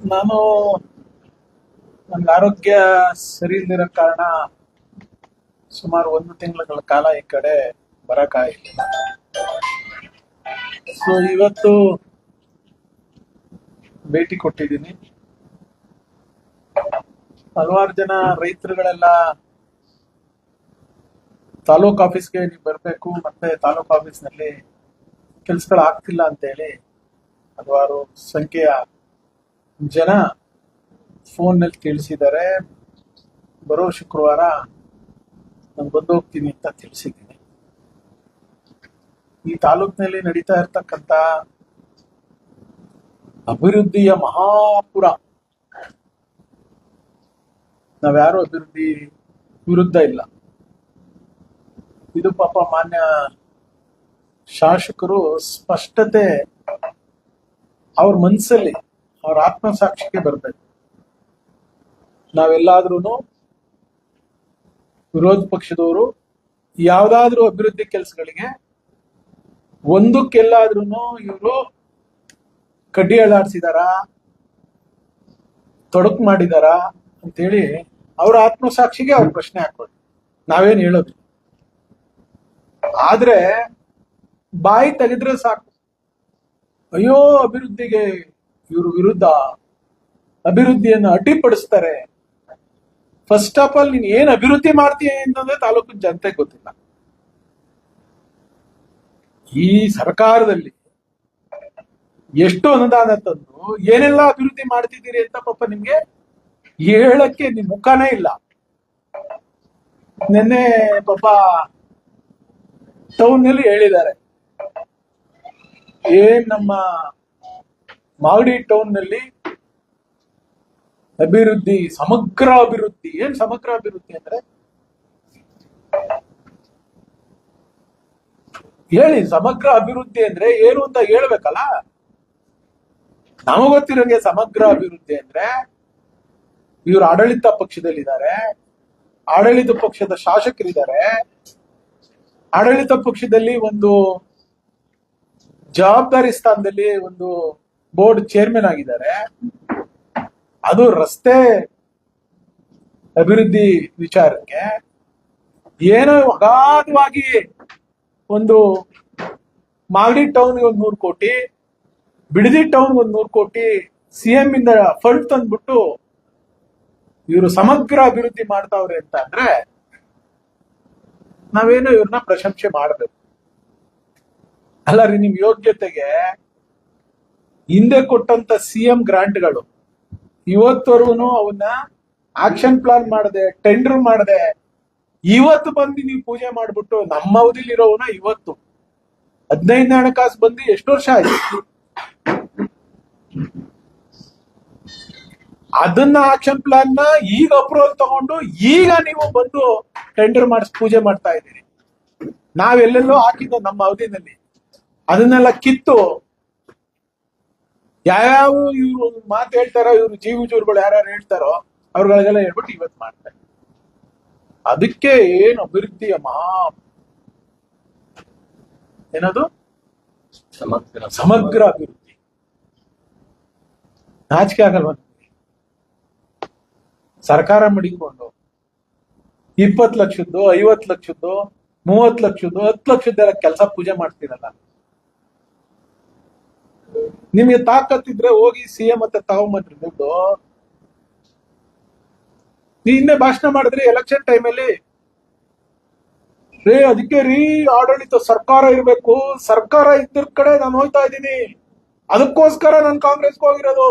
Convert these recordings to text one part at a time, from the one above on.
ನಾನು ನನ್ಗೆ ಆರೋಗ್ಯ ಸರಿ ಇಲ್ದಿರೋ ಕಾರಣ ಸುಮಾರು 1 ತಿಂಗಳ ಕಾಲ ಈ ಕಡೆ ಬರಕ್ಕಾಗಿಲ್ಲ. ಸೊ ಇವತ್ತು ಭೇಟಿ ಕೊಟ್ಟಿದ್ದೀನಿ. ಹಲವಾರು ಜನ ರೈತರುಗಳೆಲ್ಲ ತಾಲೂಕ್ ಆಫೀಸ್ಗೆ ನೀವು ಬರಬೇಕು, ಮತ್ತೆ ತಾಲೂಕ್ ಆಫೀಸ್ನಲ್ಲಿ ಕೆಲ್ಸಗಳು ಆಗ್ತಿಲ್ಲ ಅಂತ ಹೇಳಿ ಹಲವಾರು ಸಂಖ್ಯೆಯ ಜನ ಫೋನ್ನಲ್ಲಿ ತಿಳಿಸಿದ್ದಾರೆ. ಬರೋ ಶುಕ್ರವಾರ ನಾನು ಬಂದು ಹೋಗ್ತೀನಿ ಅಂತ ತಿಳಿಸಿದ್ದೀನಿ. ಈ ತಾಲೂಕಿನಲ್ಲಿ ನಡೀತಾ ಇರ್ತಕ್ಕಂಥ ಅಭಿವೃದ್ಧಿಯ ಮಹಾಪುರ. ನಾವ್ಯಾರು ಅಭಿವೃದ್ಧಿ ವಿರುದ್ಧ ಇಲ್ಲ. ಇದು ಪಾಪ ಮಾನ್ಯ ಶಾಸಕರು ಸ್ಪಷ್ಟತೆ ಅವ್ರ ಮನಸ್ಸಲ್ಲಿ, ಅವ್ರ ಆತ್ಮಸಾಕ್ಷಿಗೆ ಬರ್ಬೇಕು. ನಾವೆಲ್ಲಾದ್ರೂ ವಿರೋಧ ಪಕ್ಷದವರು ಯಾವ್ದಾದ್ರೂ ಅಭಿವೃದ್ಧಿ ಕೆಲಸಗಳಿಗೆ ಒಂದಕ್ಕೆಲ್ಲಾದ್ರೂ ಇವರು ಕಡ್ಡಿ ಅಳ್ಳಾಡ್ಸಿದಾರ, ತೊಡಕು ಮಾಡಿದಾರ ಅಂತೇಳಿ ಅವ್ರ ಆತ್ಮಸಾಕ್ಷಿಗೆ ಅವ್ರ ಪ್ರಶ್ನೆ ಹಾಕೊಳ್ಳಿ. ನಾವೇನ್ ಹೇಳೋದು? ಆದ್ರೆ ಬಾಯಿ ತೆಗೆದ್ರೆ ಸಾಕು, ಅಯ್ಯೋ ಅಭಿವೃದ್ಧಿಗೆ ಇವರು ವಿರುದ್ಧ, ಅಭಿವೃದ್ಧಿಯನ್ನು ಅಡ್ಡಿಪಡಿಸ್ತಾರೆ. ಫಸ್ಟ್ ಆಫ್ ಆಲ್ ನೀನ್ ಏನ್ ಅಭಿವೃದ್ಧಿ ಮಾಡ್ತೀಯ ಅಂತಂದ್ರೆ ತಾಲೂಕಿನ ಜನತೆಗೆ ಗೊತ್ತಿಲ್ಲ. ಈ ಸರ್ಕಾರದಲ್ಲಿ ಎಷ್ಟು ಅನುದಾನ ತಂದು ಏನೆಲ್ಲ ಅಭಿವೃದ್ಧಿ ಮಾಡ್ತಿದ್ದೀರಿ ಅಂತ ಪಾಪ ನಿಮ್ಗೆ ಹೇಳಕ್ಕೆ ನಿಮ್ ಮುಖನೇ ಇಲ್ಲ. ನಿನ್ನೆ ಪಾಪ ಟೌನ್ ನಲ್ಲಿ ಹೇಳಿದ್ದಾರೆ, ಏನ್ ನಮ್ಮ ಮಾಗಡಿ ಟೌನ್ ನಲ್ಲಿ ಅಭಿವೃದ್ಧಿ, ಸಮಗ್ರ ಅಭಿವೃದ್ಧಿ. ಏನ್ ಸಮಗ್ರ ಅಭಿವೃದ್ಧಿ ಅಂದ್ರೆ ಹೇಳಿ. ಸಮಗ್ರ ಅಭಿವೃದ್ಧಿ ಅಂದ್ರೆ ಏನು ಅಂತ ಹೇಳ್ಬೇಕಲ್ಲ. ನಮಗೊತ್ತಿರೋಂಗೆ ಸಮಗ್ರ ಅಭಿವೃದ್ಧಿ ಅಂದ್ರೆ ಇವರು ಆಡಳಿತ ಪಕ್ಷದಲ್ಲಿದ್ದಾರೆ, ಆಡಳಿತ ಪಕ್ಷದ ಶಾಸಕರಿದ್ದಾರೆ, ಆಡಳಿತ ಪಕ್ಷದಲ್ಲಿ ಒಂದು ಜವಾಬ್ದಾರಿ ಸ್ಥಾನದಲ್ಲಿ ಒಂದು ಬೋರ್ಡ್ ಚೇರ್ಮನ್ ಆಗಿದ್ದಾರೆ. ಅದು ರಸ್ತೆ ಅಭಿವೃದ್ಧಿ ವಿಚಾರಕ್ಕೆ ಏನೋ ಅಗಾಧವಾಗಿ ಒಂದು ಮಾಗಡಿ ಟೌನ್ಗೆ 100 ಕೋಟಿ, ಬಿಡದಿ ಟೌನ್ಗೆ 100 ಕೋಟಿ ಸಿಎಂ ಇಂದ ಫಂಡ್ ತಂದ್ಬಿಟ್ಟು ಇವರು ಸಮಗ್ರ ಅಭಿವೃದ್ಧಿ ಮಾಡ್ತಾವ್ರೆ ಅಂತ ಅಂದ್ರೆ ನಾವೇನು ಇವ್ರನ್ನ ಪ್ರಶಂಸೆ ಮಾಡ್ಬೇಕು. ಅಲ್ಲ ರೀ, ನಿಮ್ ಯೋಗ್ಯತೆಗೆ ಹಿಂದೆ ಕೊಟ್ಟಂತ ಸಿಎಂ ಗ್ರಾಂಟ್ಗಳು ಇವತ್ತವರೆಗೂ ಅವನ್ನ ಆಕ್ಷನ್ ಪ್ಲಾನ್ ಮಾಡದೆ, ಟೆಂಡರ್ ಮಾಡದೆ, ಇವತ್ತು ಬಂದು ನೀವು ಪೂಜೆ ಮಾಡ್ಬಿಟ್ಟು ನಮ್ಮ ಅವಧಿಲಿ ಇರೋವನ್ನ ಇವತ್ತು 15 ಹಣಕಾಸು ಬಂದು ಎಷ್ಟು ವರ್ಷ ಆಯ್ತು? ಅದನ್ನ ಆಕ್ಷನ್ ಪ್ಲಾನ್ ನ ಈಗ ಅಪ್ರೂವಲ್ ತಗೊಂಡು ಈಗ ನೀವು ಬಂದು ಟೆಂಡರ್ ಮಾಡಿಸಿ ಪೂಜೆ ಮಾಡ್ತಾ ಇದ್ದೀರಿ. ನಾವೆಲ್ಲೆಲ್ಲೋ ಹಾಕಿದ್ದು ನಮ್ಮ ಅವಧಿನಲ್ಲಿ ಅದನ್ನೆಲ್ಲ ಕಿತ್ತು ಯಾವ್ಯಾವ ಇವ್ರು ಮಾತು ಹೇಳ್ತಾರೋ, ಇವ್ರು ಜೀವಜೂರುಗಳು ಯಾರ್ಯಾರು ಹೇಳ್ತಾರೋ ಅವ್ರಗಳಿಗೆಲ್ಲ ಹೇಳ್ಬಿಟ್ಟು ಇವತ್ತು ಮಾಡ್ತಾರೆ. ಅದಕ್ಕೆ ಏನು ಅಭಿವೃದ್ಧಿಯ ಏನದು ಸಮಗ್ರ ಅಭಿವೃದ್ಧಿ. ನಾಚಿಕೆ ಆಗಲ್ವ? ಸರ್ಕಾರ ಮಡಿಕೊಂಡು 20 ಲಕ್ಷದ್ದು, 50 ಲಕ್ಷದ್ದು, 30 ಲಕ್ಷದ್ದು, 10 ಲಕ್ಷದ್ದೆಲ್ಲ ಕೆಲಸ ಪೂಜೆ ಮಾಡ್ತೀರಲ್ಲ. ನಿಮ್ಗೆ ತಾಕತ್ತಿದ್ರೆ ಹೋಗಿ ಸಿಎಂ ಮತ್ತೆ ತಗೊಂಬನ್ರಿ ದುಡ್ಡು. ನಿನ್ನೆ ಭಾಷಣ ಮಾಡಿದ್ರಿ ಎಲೆಕ್ಷನ್ ಟೈಮಲ್ಲಿ, ಅದಕ್ಕೆ ರೀ ಆಡಳಿತ ಸರ್ಕಾರ ಇರ್ಬೇಕು, ಸರ್ಕಾರ ಇದ್ರ ಕಡೆ ನಾನು ಹೋಗ್ತಾ ಇದ್ದೀನಿ, ಅದಕ್ಕೋಸ್ಕರ ನಾನು ಕಾಂಗ್ರೆಸ್ಗೆ ಹೋಗಿರೋದು,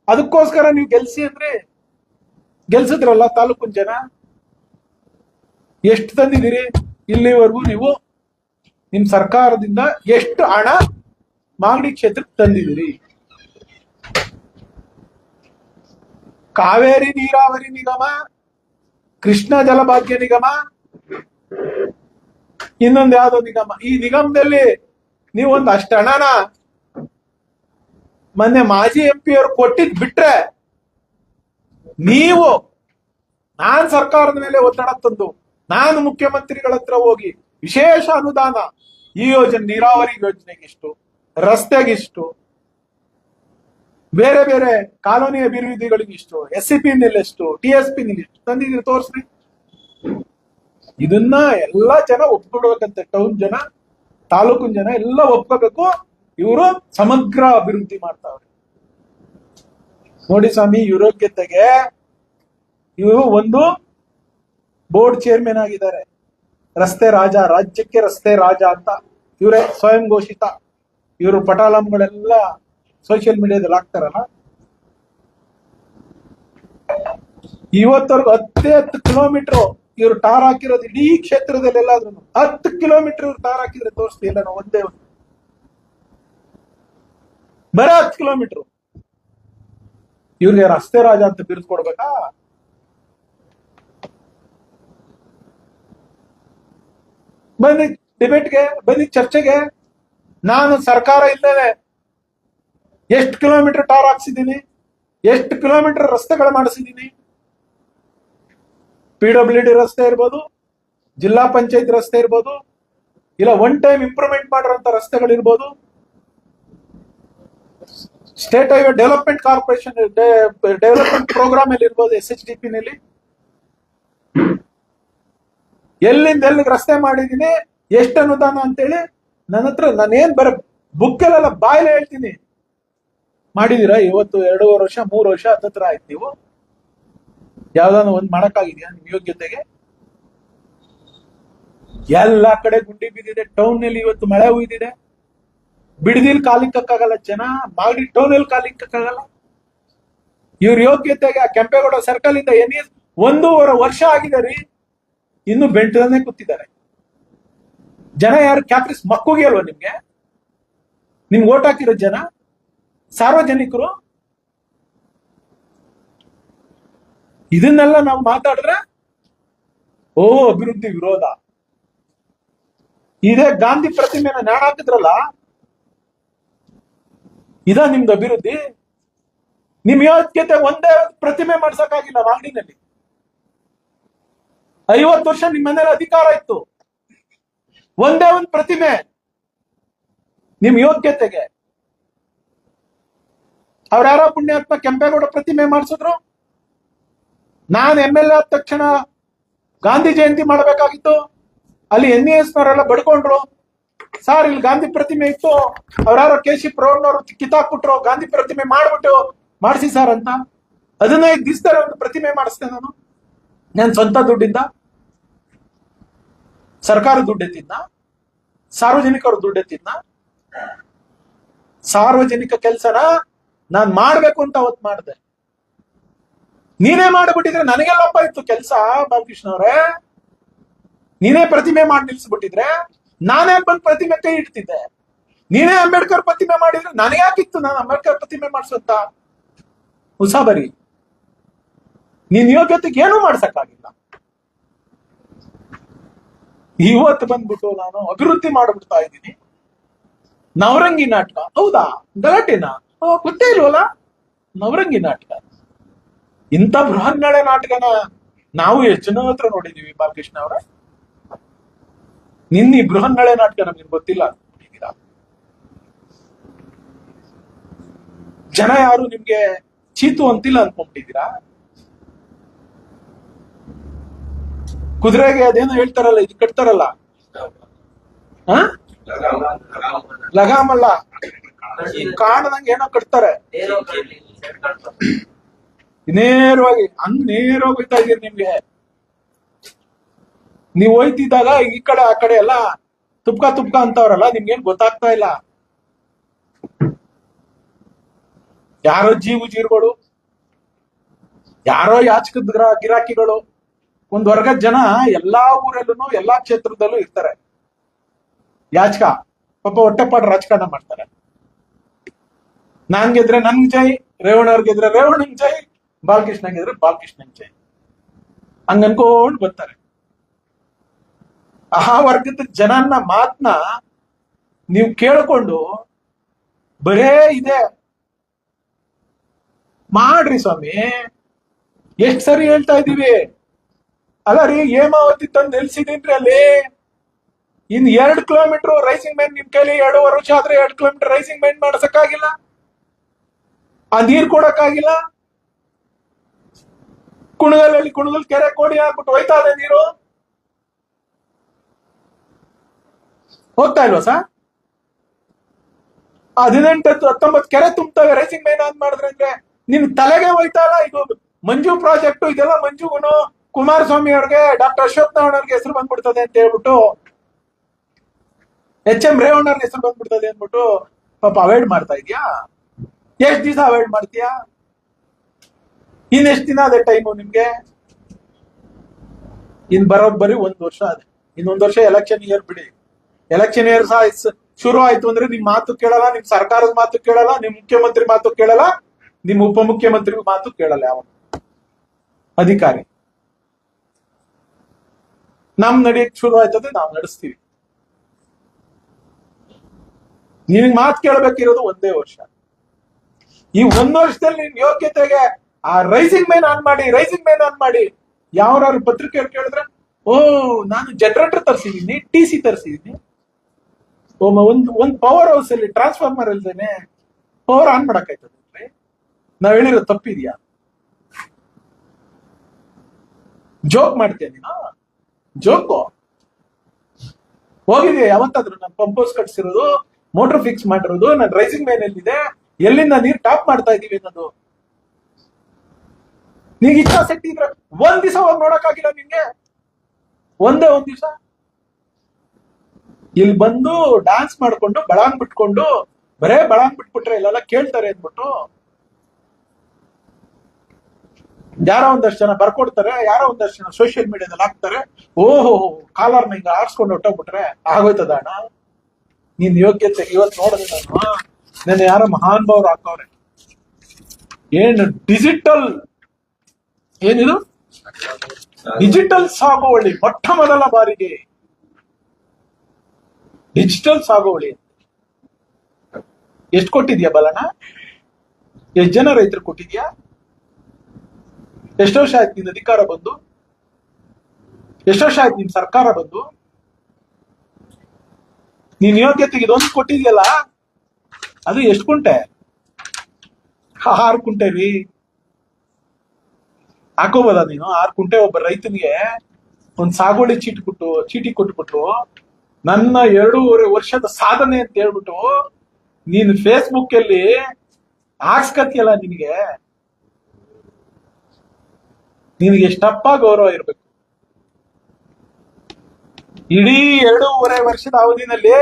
ಅದಕ್ಕೋಸ್ಕರ ನೀವು ಗೆಲ್ಸಿ ಅಂದ್ರೆ ಗೆಲ್ಸಿದ್ರಲ್ಲ ತಾಲೂಕಿನ ಜನ. ಎಷ್ಟು ತಂದಿದ್ದೀರಿ ಇಲ್ಲಿವರೆಗೂ? ನೀವು ನಿಮ್ ಸರ್ಕಾರದಿಂದ ಎಷ್ಟು ಹಣ ಮಾಗಡಿ ಕ್ಷೇತ್ರಕ್ಕೆ ತಂದಿದ್ದೀರಿ? ಕಾವೇರಿ ನೀರಾವರಿ ನಿಗಮ, ಕೃಷ್ಣ ಜಲಭಾಗ್ಯ ನಿಗಮ, ಇನ್ನೊಂದು ಯಾವ್ದೋ ನಿಗಮ, ಈ ನಿಗಮದಲ್ಲಿ ನೀವು ಒಂದು ಅಷ್ಟು ಹಣನ ಮೊನ್ನೆ ಮಾಜಿ MP ಅವರು ಕೊಟ್ಟಿದ್ ಬಿಟ್ರೆ, ನೀವು ನಾನ್ ಸರ್ಕಾರದ ಮೇಲೆ ಒತ್ತಡ ತಂದು ನಾನು ಮುಖ್ಯಮಂತ್ರಿಗಳ ಹತ್ರ ಹೋಗಿ ವಿಶೇಷ ಅನುದಾನ, ಈ ಯೋಜನೆ, ನೀರಾವರಿ ಯೋಜನೆಗಿಷ್ಟು, ರಸ್ತೆಗಿಷ್ಟು, ಬೇರೆ ಬೇರೆ ಕಾಲೋನಿ ಅಭಿವೃದ್ಧಿಗಳಿಗೆ ಇಷ್ಟು, SCP ನಲ್ಲಿ ಎಷ್ಟು, TSP ನಲ್ಲಿ ಎಷ್ಟು ತಂದಿದ್ದೀರಿ ತೋರಿಸ್ರಿ. ಇದನ್ನ ಎಲ್ಲಾ ಜನ ಒಪ್ಕೊಡ್ಬೇಕಂತೆ. ಟೌನ್ ಜನ, ತಾಲೂಕಿನ ಜನ ಎಲ್ಲ ಒಪ್ಕೋಬೇಕು. ಇವರು ಸಮಗ್ರ ಅಭಿವೃದ್ಧಿ ಮಾಡ್ತಾವ್ರೆ. ನೋಡಿ ಸ್ವಾಮಿ, ಯೋಗ್ಯತೆಗೆ ಇವರು ಒಂದು ಬೋರ್ಡ್ ಚೇರ್ಮನ್ ಆಗಿದ್ದಾರೆ. ರಸ್ತೆ ರಾಜ, ರಾಜ್ಯಕ್ಕೆ ರಸ್ತೆ ರಾಜ ಅಂತ ಇವರೇ ಸ್ವಯಂ ಘೋಷಿತ. ಇವರು ಪಟಾಲಂಗಳೆಲ್ಲ ಸೋಷಿಯಲ್ ಮೀಡಿಯಾದಲ್ಲಿ ಹಾಕ್ತಾರಲ್ಲ. ಇವತ್ತವರೆಗೂ 10 ಕಿಲೋಮೀಟರ್ ಇವ್ರು ಟಾರ್ ಹಾಕಿರೋದು ಇಡೀ ಕ್ಷೇತ್ರದಲ್ಲಿ. ಎಲ್ಲಾದ್ರೂ 10 ಕಿಲೋಮೀಟರ್ ಇವ್ರು ಟಾರ್ ಹಾಕಿದ್ರೆ ತೋರಿಸ್ತಿಲ್ಲ ನಾವು ಒಂದೇ ಒಂದು. ಬರೀ 10 ಕಿಲೋಮೀಟರ್ ಇವ್ರಿಗೆ ರಸ್ತೆ ರಾಜ ಅಂತ ಬಿರುದು ಕೊಡ್ಬೇಕಾ? ಬನ್ನಿ ಡಿಬೇಟ್ಗೆ, ಬನ್ನಿ ಚರ್ಚೆಗೆ. ನಾನು ಸರ್ಕಾರ ಇಲ್ಲದೆ ಎಷ್ಟು ಕಿಲೋಮೀಟರ್ ಟಾರ್ ಹಾಕ್ಸಿದ್ದೀನಿ, ಎಷ್ಟು ಕಿಲೋಮೀಟರ್ ರಸ್ತೆಗಳು ಮಾಡಿಸಿದ್ದೀನಿ. PWD ರಸ್ತೆ ಇರ್ಬೋದು, ಜಿಲ್ಲಾ ಪಂಚಾಯತ್ ರಸ್ತೆ ಇರ್ಬೋದು, ಇಲ್ಲ ಒನ್ ಟೈಮ್ ಇಂಪ್ರೂವ್ಮೆಂಟ್ ಮಾಡಿರೋಂಥ ರಸ್ತೆಗಳಿರ್ಬೋದು, state highway development corporation development program ಅಲ್ಲಿ ಇರ್ಬೋದು, SHDP ನಲ್ಲಿ ಎಲ್ಲಿಂದ ಎಲ್ಲಿಗೆ ರಸ್ತೆ ಮಾಡಿದೀನಿ, ಎಷ್ಟು ಅನುದಾನ ಅಂತೇಳಿ ನನ್ನ ಹತ್ರ ನಾನೇನ್ ಬುಕ್ ಎಲ್ಲ ಬಾಯಿಲೆ ಹೇಳ್ತೀನಿ. ಮಾಡಿದೀರಾ? ಇವತ್ತು 2.5 ವರ್ಷ 3 ವರ್ಷ ಹತ್ತತ್ರ ಆಯ್ತು. ನೀವು ಯಾವ್ದಾನ ಒಂದ್ ಮಾಡಕ್ಕಾಗಿದ್ಯಾ ನಿಮ್ ಯೋಗ್ಯತೆಗೆ? ಎಲ್ಲಾ ಕಡೆ ಗುಂಡಿ ಬಿದ್ದಿದೆ. ಟೌನ್ ನಲ್ಲಿ ಇವತ್ತು ಮಳೆ ಹುಯ್ದಿದೆ. ಬಿಡದಿಲ್ ಕಾಲಿಕ್ಕಾಗಲ್ಲ ಜನ, ಮಾಗಡಿ ಟೌನ್ ಅಲ್ಲಿ ಕಾಲಿಕ್ಕಾಗಲ್ಲ. ಇವ್ರ ಯೋಗ್ಯತೆಗೆ ಕೆಂಪೇಗೌಡ ಸರ್ಕಲ್ ಇಂದ 1.5 ವರ್ಷ ಆಗಿದೆ ರೀ, ಇನ್ನು ಬೆಂಟನೇ ಕೂತಿದ್ದಾರೆ ಜನ. ಯಾರು ಕ್ಯಾಪ್ರಿಸ್ ಮಕ್ಕಳಿಗೆ ಅಲ್ವಾ ನಿಮ್ಗೆ? ನಿಮ್ಗೆ ಓಟ್ ಹಾಕಿರೋ ಜನ ಸಾರ್ವಜನಿಕರು. ಇದನ್ನೆಲ್ಲ ನಾವು ಮಾತಾಡಿದ್ರೆ ಅಭಿವೃದ್ಧಿ ವಿರೋಧ. ಇದೇ ಗಾಂಧಿ ಪ್ರತಿಮೆನ ನ್ಯಾಣ ಹಾಕಿದ್ರಲ್ಲ, ಇದ ನಿಮ್ದು ಅಭಿವೃದ್ಧಿ? ನಿಮ್ ಯೋಗ್ಯತೆ ಒಂದೇ ಪ್ರತಿಮೆ ಮಾಡ್ಸಕ್ಕಾಗಿಲ್ಲ. ಮಾಗಡಿನಲ್ಲಿ 50 ವರ್ಷ ನಿಮ್ಮ ಮನೇಲಿ ಅಧಿಕಾರ ಇತ್ತು, ಒಂದೇ ಒಂದು ಪ್ರತಿಮೆ ನಿಮ್ ಯೋಗ್ಯತೆಗೆ. ಅವ್ರ್ಯಾರೋ ಪುಣ್ಯಾತ್ಮ ಕೆಂಪೇಗೌಡ ಪ್ರತಿಮೆ ಮಾಡಿಸಿದ್ರು. ನಾನು MLA ಆದ ತಕ್ಷಣ ಗಾಂಧಿ ಜಯಂತಿ ಮಾಡಬೇಕಾಗಿತ್ತು. ಅಲ್ಲಿ NES ನವರೆಲ್ಲ ಬಡ್ಕೊಂಡ್ರು. ಸರ್, ಇಲ್ಲಿ ಗಾಂಧಿ ಪ್ರತಿಮೆ ಇತ್ತು, ಅವ್ರ್ಯಾರೋ KC ಪ್ರೌಢನವರು ಕಿತ್ತಾಕ್ಬಿಟ್ರು, ಗಾಂಧಿ ಪ್ರತಿಮೆ ಮಾಡ್ಬಿಟ್ಟು ಮಾಡಿಸಿ ಸರ್ ಅಂತ. 15 ದಿವಸದಲ್ಲಿ ಒಂದು ಪ್ರತಿಮೆ ಮಾಡಿಸ್ದೆ ನಾನು, ನನ್ನ ಸ್ವಂತ ದುಡ್ಡಿಂದ. ಸರ್ಕಾರ ದುಡ್ಡೆತ್ತಿದ್ನ? ಸಾರ್ವಜನಿಕರು ದುಡ್ಡೆತ್ತಿದ್ನ? ಸಾರ್ವಜನಿಕ ಕೆಲಸನ ನಾನ್ ಮಾಡ್ಬೇಕು ಅಂತ ಅವತ್ತು ಮಾಡಿದೆ. ನೀನೇ ಮಾಡ್ಬಿಟ್ಟಿದ್ರೆ ನನಗೆಲ್ಲಪ್ಪ ಇತ್ತು ಕೆಲಸ. ಬಾಲಕೃಷ್ಣ ಅವರೇ, ನೀನೇ ಪ್ರತಿಮೆ ಮಾಡಿ ನಿಲ್ಸ್ಬಿಟ್ಟಿದ್ರೆ ನಾನೇ ಬಂದು ಪ್ರತಿಮೆ ಕೈ ಇಡ್ತಿದ್ದೆ. ನೀನೇ ಅಂಬೇಡ್ಕರ್ ಪ್ರತಿಮೆ ಮಾಡಿದ್ರೆ ನನಗ್ಯಾಕಿತ್ತು ನಾನು ಅಂಬೇಡ್ಕರ್ ಪ್ರತಿಮೆ ಮಾಡಿಸುತ್ತ? ಉಸಾಬರಿ. ನೀನ್ ಯೋಗ್ಯತೆಗೆ ಏನೂ ಮಾಡ್ಸಕ್ಕಾಗಿಲ್ಲ. ಇವತ್ತು ಬಂದ್ಬಿಟ್ಟು ನಾನು ಅಭಿವೃದ್ಧಿ ಮಾಡ್ಬಿಡ್ತಾ ಇದ್ದೀನಿ. ನವರಂಗಿ ನಾಟಕ, ಹೌದಾ? ಗಲಾಟೆನ ಗೊತ್ತೇ ಇಲ್ವಲ್ಲ? ನವರಂಗಿ ನಾಟಕ, ಇಂಥ ಬೃಹನ್ನಳೆ ನಾಟಕನ ನಾವು ಎಷ್ಟು ಜನ ಹತ್ರ ನೋಡಿದೀವಿ ಬಾಲಕೃಷ್ಣ ಅವರ. ನಿನ್ನೆ ಬೃಹನ್ನಳೆ ನಾಟಕ ನಮ್ಗೆ ಗೊತ್ತಿಲ್ಲ ಅನ್ಕೊಂಡಿದ್ದೀರಾ? ಜನ ಯಾರು ನಿಮ್ಗೆ ಚೀತು ಅಂತಿಲ್ಲ ಅನ್ಕೊಂಡಿದ್ದೀರಾ? ಕುದುರೆಗೆ ಅದೇನೋ ಹೇಳ್ತಾರಲ್ಲ, ಇದು ಕಟ್ತಾರಲ್ಲ, ಲಗಾಮಲ್ಲ, ಕಾಣದಂಗೆ ಏನೋ ಕಟ್ತಾರೆ. ನೇರವಾಗಿ ಹಂಗ್ ನೇರವಾಗಿ ಹೋಗ್ತಾ ಇದೀರಿ. ನಿಮ್ಗೆ ನೀವು ಹೋಯ್ತಿದ್ದಾಗ ಈ ಕಡೆ ಆ ಕಡೆ ಎಲ್ಲ ತುಪ್ಕ ಅಂತವ್ರಲ್ಲ, ನಿಮ್ಗೇನ್ ಗೊತ್ತಾಗ್ತಾ ಇಲ್ಲ. ಯಾರೋ ಜೀರುಗಳು, ಯಾರೋ ಯಾಚಕದ ಗಿರಾಕಿಗಳು, ಒಂದ್ ವರ್ಗದ ಜನ ಎಲ್ಲಾ ಊರಲ್ಲೂ ಎಲ್ಲಾ ಕ್ಷೇತ್ರದಲ್ಲೂ ಇರ್ತಾರೆ. ಯಾಚಕ ಪಾಪ ಹೊಟ್ಟೆಪಾಡು ರಾಜಕಾರಣ ಮಾಡ್ತಾರೆ. ನಾನ್ ಗೆದ್ರೆ ನನ್ ಜೈ, ರೇವಣ್ಣವ್ರ ಗೆದ್ರೆ ರೇವಣ್ಣನ್ ಜೈ, ಬಾಲಕೃಷ್ಣ ಗೆದ್ರೆ ಬಾಲಕೃಷ್ಣನ್ ಜೈ, ಹಂಗ ಅನ್ಕೊಂಡ್ ಬರ್ತಾರೆ. ಆ ವರ್ಗದ ಜನನ್ನ ಮಾತ್ನ ನೀವು ಕೇಳ್ಕೊಂಡು ಬರೇ ಇದೆ ಮಾಡ್ರಿ ಸ್ವಾಮಿ. ಎಷ್ಟ್ ಸರಿ ಹೇಳ್ತಾ ಇದೀವಿ ಅಲ್ಲ ರೀ. ಹೇಮಾವತಿ ತಂದು ನಿಲ್ಸಿದೀನ್ರಿ ಅಲ್ಲಿ. ಇನ್ 2 ಕಿಲೋಮೀಟರ್ ರೈಸಿಂಗ್ ಮೈನ್ ನಿಮ್ ಕೈಲಿ 2.5 ವರ್ಷ ಆದ್ರೆ 2 ಕಿಲೋಮೀಟರ್ ರೈಸಿಂಗ್ ಮೈನ್ ಮಾಡ್ಸಕ್ಕಾಗಿಲ್ಲ. ಆ ನೀರ್ ಕೊಡಕ್ಕಾಗಿಲ್ಲ. ಕುಣಗಲ್ ಕೆರೆ ಕೋಡಿ ಹಾಕ್ಬಿಟ್ಟು ಹೋಯ್ತಾ ಇದೆ ನೀರು, ಹೋಗ್ತಾ ಇಲ್ವಾ ಸರ್? 18 19 ಕೆರೆ ತುಂಬುತ್ತವೆ ರೈಸಿಂಗ್ ಮೈನ್ ಆನ್ ಮಾಡಿದ್ರೆ ಅಂದ್ರೆ ನಿನ್ ತಲೆಗೆ ಹೋಯ್ತಾ ಇಲ್ಲ. ಇದು ಮಂಜು ಪ್ರಾಜೆಕ್ಟ್, ಇದೆಲ್ಲ ಮಂಜುಗುನು ಕುಮಾರಸ್ವಾಮಿ ಅವ್ರಿಗೆ, ಡಾಕ್ಟರ್ ಅಶೋಕ್ ನಾರಾಯಣ ಅವ್ರಿಗೆ ಹೆಸರು ಬಂದ್ಬಿಡ್ತದೆ ಅಂತ ಹೇಳ್ಬಿಟ್ಟು, HM ರೇವಣ್ಣ ಅವ್ರಿಗೆ ಹೆಸರು ಬಂದ್ಬಿಡ್ತದೆ ಅಂದ್ಬಿಟ್ಟು ಪಾಪ ಅವಾಯ್ಡ್ ಮಾಡ್ತಾ ಇದೀಯಾ. ಎಷ್ಟ್ ದಿವಸ ಅವಾಯ್ಡ್ ಮಾಡ್ತೀಯಾ? ಇನ್ನೆಷ್ಟ್ ದಿನ ಅದೇ ಟೈಮು ನಿಮ್ಗೆ? ಇನ್ ಬರೋಬ್ಬರಿ 1 ವರ್ಷ ಅದೇ. ಇನ್ನೊಂದ್ ವರ್ಷ ಎಲೆಕ್ಷನ್ ಇಯರ್ ಬಿಡಿ. ಎಲೆಕ್ಷನ್ ಇಯರ್ ಶುರು ಆಯ್ತು ಅಂದ್ರೆ ನಿಮ್ ಮಾತು ಕೇಳಲ್ಲ, ನಿಮ್ ಸರ್ಕಾರದ ಮಾತು ಕೇಳಲ್ಲ, ನಿಮ್ ಮುಖ್ಯಮಂತ್ರಿ ಮಾತು ಕೇಳಲ್ಲ, ನಿಮ್ ಉಪಮುಖ್ಯಮಂತ್ರಿ ಮಾತು ಕೇಳಲ್ಲ. ಯಾವ ಅಧಿಕಾರಿ ನಮ್ ನಡಿಯಕ್ ಶುರು ಆಯ್ತದೆ, ನಾವ್ ನಡೆಸ್ತೀವಿ. ನಿನಗ್ ಮಾತು ಕೇಳಬೇಕಿರೋದು 1 ವರ್ಷ. ಈ 1 ವರ್ಷದಲ್ಲಿ ನಿನ್ ಯೋಗ್ಯತೆಗೆ ಆ ರೈಸಿಂಗ್ ಮೈನ್ ಆನ್ ಮಾಡಿ ಯಾವ್ದಾದ್ರು ಪತ್ರಿಕೆಯವ್ರು ಕೇಳಿದ್ರೆ, ಓ ನಾನು ಜನರೇಟರ್ ತರಿಸಿದೀನಿ, TC ತರಿಸಿದೀನಿ, ಒಂದ್ ಪವರ್ ಹೌಸ್ ಅಲ್ಲಿ ಟ್ರಾನ್ಸ್ಫಾರ್ಮರ್ ಇಲ್ದೇನೆ ಪವರ್ ಆನ್ ಮಾಡಕ್ಕಾಯ್ತದೆ. ನಾವ್ ಹೇಳಿರೋ ತಪ್ಪಿದ್ಯಾ? ಜೋಕ್ ಮಾಡ್ತೀಯ ನೀನು? ಜೋಕು ಹೋಗಿದೆಯಾ ಯಾವತ್ತಾದ್ರು? ನಾನು ಪಂಪ್ ಹೌಸ್ ಕಟ್ಸಿರೋದು, ಮೋಟರ್ ಫಿಕ್ಸ್ ಮಾಡಿರೋದು, ನಾನು ರೈಸಿಂಗ್ ಮೈನ್ ಎಲ್ಲಿದೆ, ಎಲ್ಲಿಂದ ನೀರ್ ಟಾಪ್ ಮಾಡ್ತಾ ಇದೀವಿ ಅನ್ನೋದು ನೀಗ ಇಚ್ಛಾಶಕ್ತಿ ಇದ್ರೆ 1 ದಿವಸ ಹೋಗಿ ನೋಡಕ್ಕಾಗಿಲ್ಲ ನಿನ್ಗೆ? ಒಂದ್ ದಿವಸ ಇಲ್ಲಿ ಬಂದು ಡ್ಯಾನ್ಸ್ ಮಾಡ್ಕೊಂಡು ಬಳಾಂಗ್ ಬಿಟ್ಕೊಂಡು, ಬರೇ ಬಳಾಂಗ್ ಬಿಟ್ಬಿಟ್ರೆ ಇಲ್ಲೆಲ್ಲ ಕೇಳ್ತಾರೆ ಅಂದ್ಬಿಟ್ಟು ಯಾರೋ ಒಂದಷ್ಟು ಜನ ಬರ್ಕೊಡ್ತಾರೆ, ಯಾರೋ ಒಂದಷ್ಟು ಜನ ಸೋಷಿಯಲ್ ಮೀಡಿಯಾದಲ್ಲಿ ಹಾಕ್ತಾರೆ. ಓಹೋ ಕಾಲರ್ನ ಹಿಂಗ ಆಡ್ಸ್ಕೊಂಡು ಹೊಟ್ಟೋಗ್ಬಿಟ್ರೆ ಆಗೋಯ್ತದ ಅಣ್ಣ ನಿನ್ ಯೋಗ್ಯತೆ? ಇವತ್ತು ನೋಡಿದ್ರೆ ನಾನು ಯಾರೋ ಮಹಾನ್ ಭಾವ್ರು ಹಾಕವ್ರೆ, ಏನು ಡಿಜಿಟಲ್, ಏನಿದು ಡಿಜಿಟಲ್ ಸಾಗುವಳಿ, ಮೊಟ್ಟ ಮೊದಲ ಬಾರಿಗೆ ಡಿಜಿಟಲ್ ಸಾಗುವಳಿ. ಎಷ್ಟು ಕೊಟ್ಟಿದ್ಯಾ ಬಲನ? ಎಷ್ಟು ಜನ ರೈತರು ಕೊಟ್ಟಿದ್ಯಾ? ಎಷ್ಟು ವರ್ಷ ಆಯ್ತು ನಿನ್ ಅಧಿಕಾರ ಬಂದು? ಎಷ್ಟು ವರ್ಷ ಆಯ್ತು ನಿಮ್ ಸರ್ಕಾರ ಬಂದು? ನೀನ್ ಯೋಗ್ಯತೆಗೆ ಇದೊಂದು ಕೊಟ್ಟಿದ್ಯಲ್ಲ, ಅದು ಎಷ್ಟು ಕುಂಟೆ? 6 ಕುಂಟೆ ರೀ. ಹಾಕೋಬೋದ ನೀನು 6 ಕುಂಟೆ? ಒಬ್ಬ ರೈತನಿಗೆ ಒಂದ್ ಸಾಗುವಳಿ ಚೀಟಿ ಕೊಟ್ಬಿಟ್ಟು ನನ್ನ 2.5 ವರ್ಷದ ಸಾಧನೆ ಅಂತ ಹೇಳ್ಬಿಟ್ಟು ನೀನು ಫೇಸ್ಬುಕ್ ಅಲ್ಲಿ ಹಾಕ್ಸ್ಕತಿಯಲ್ಲ, ನಿನಗೆ ಎಷ್ಟಪ್ಪ ಗೌರವ ಇರ್ಬೇಕು? ಇಡೀ 2.5 ವರ್ಷದ ಅವಧಿನಲ್ಲಿ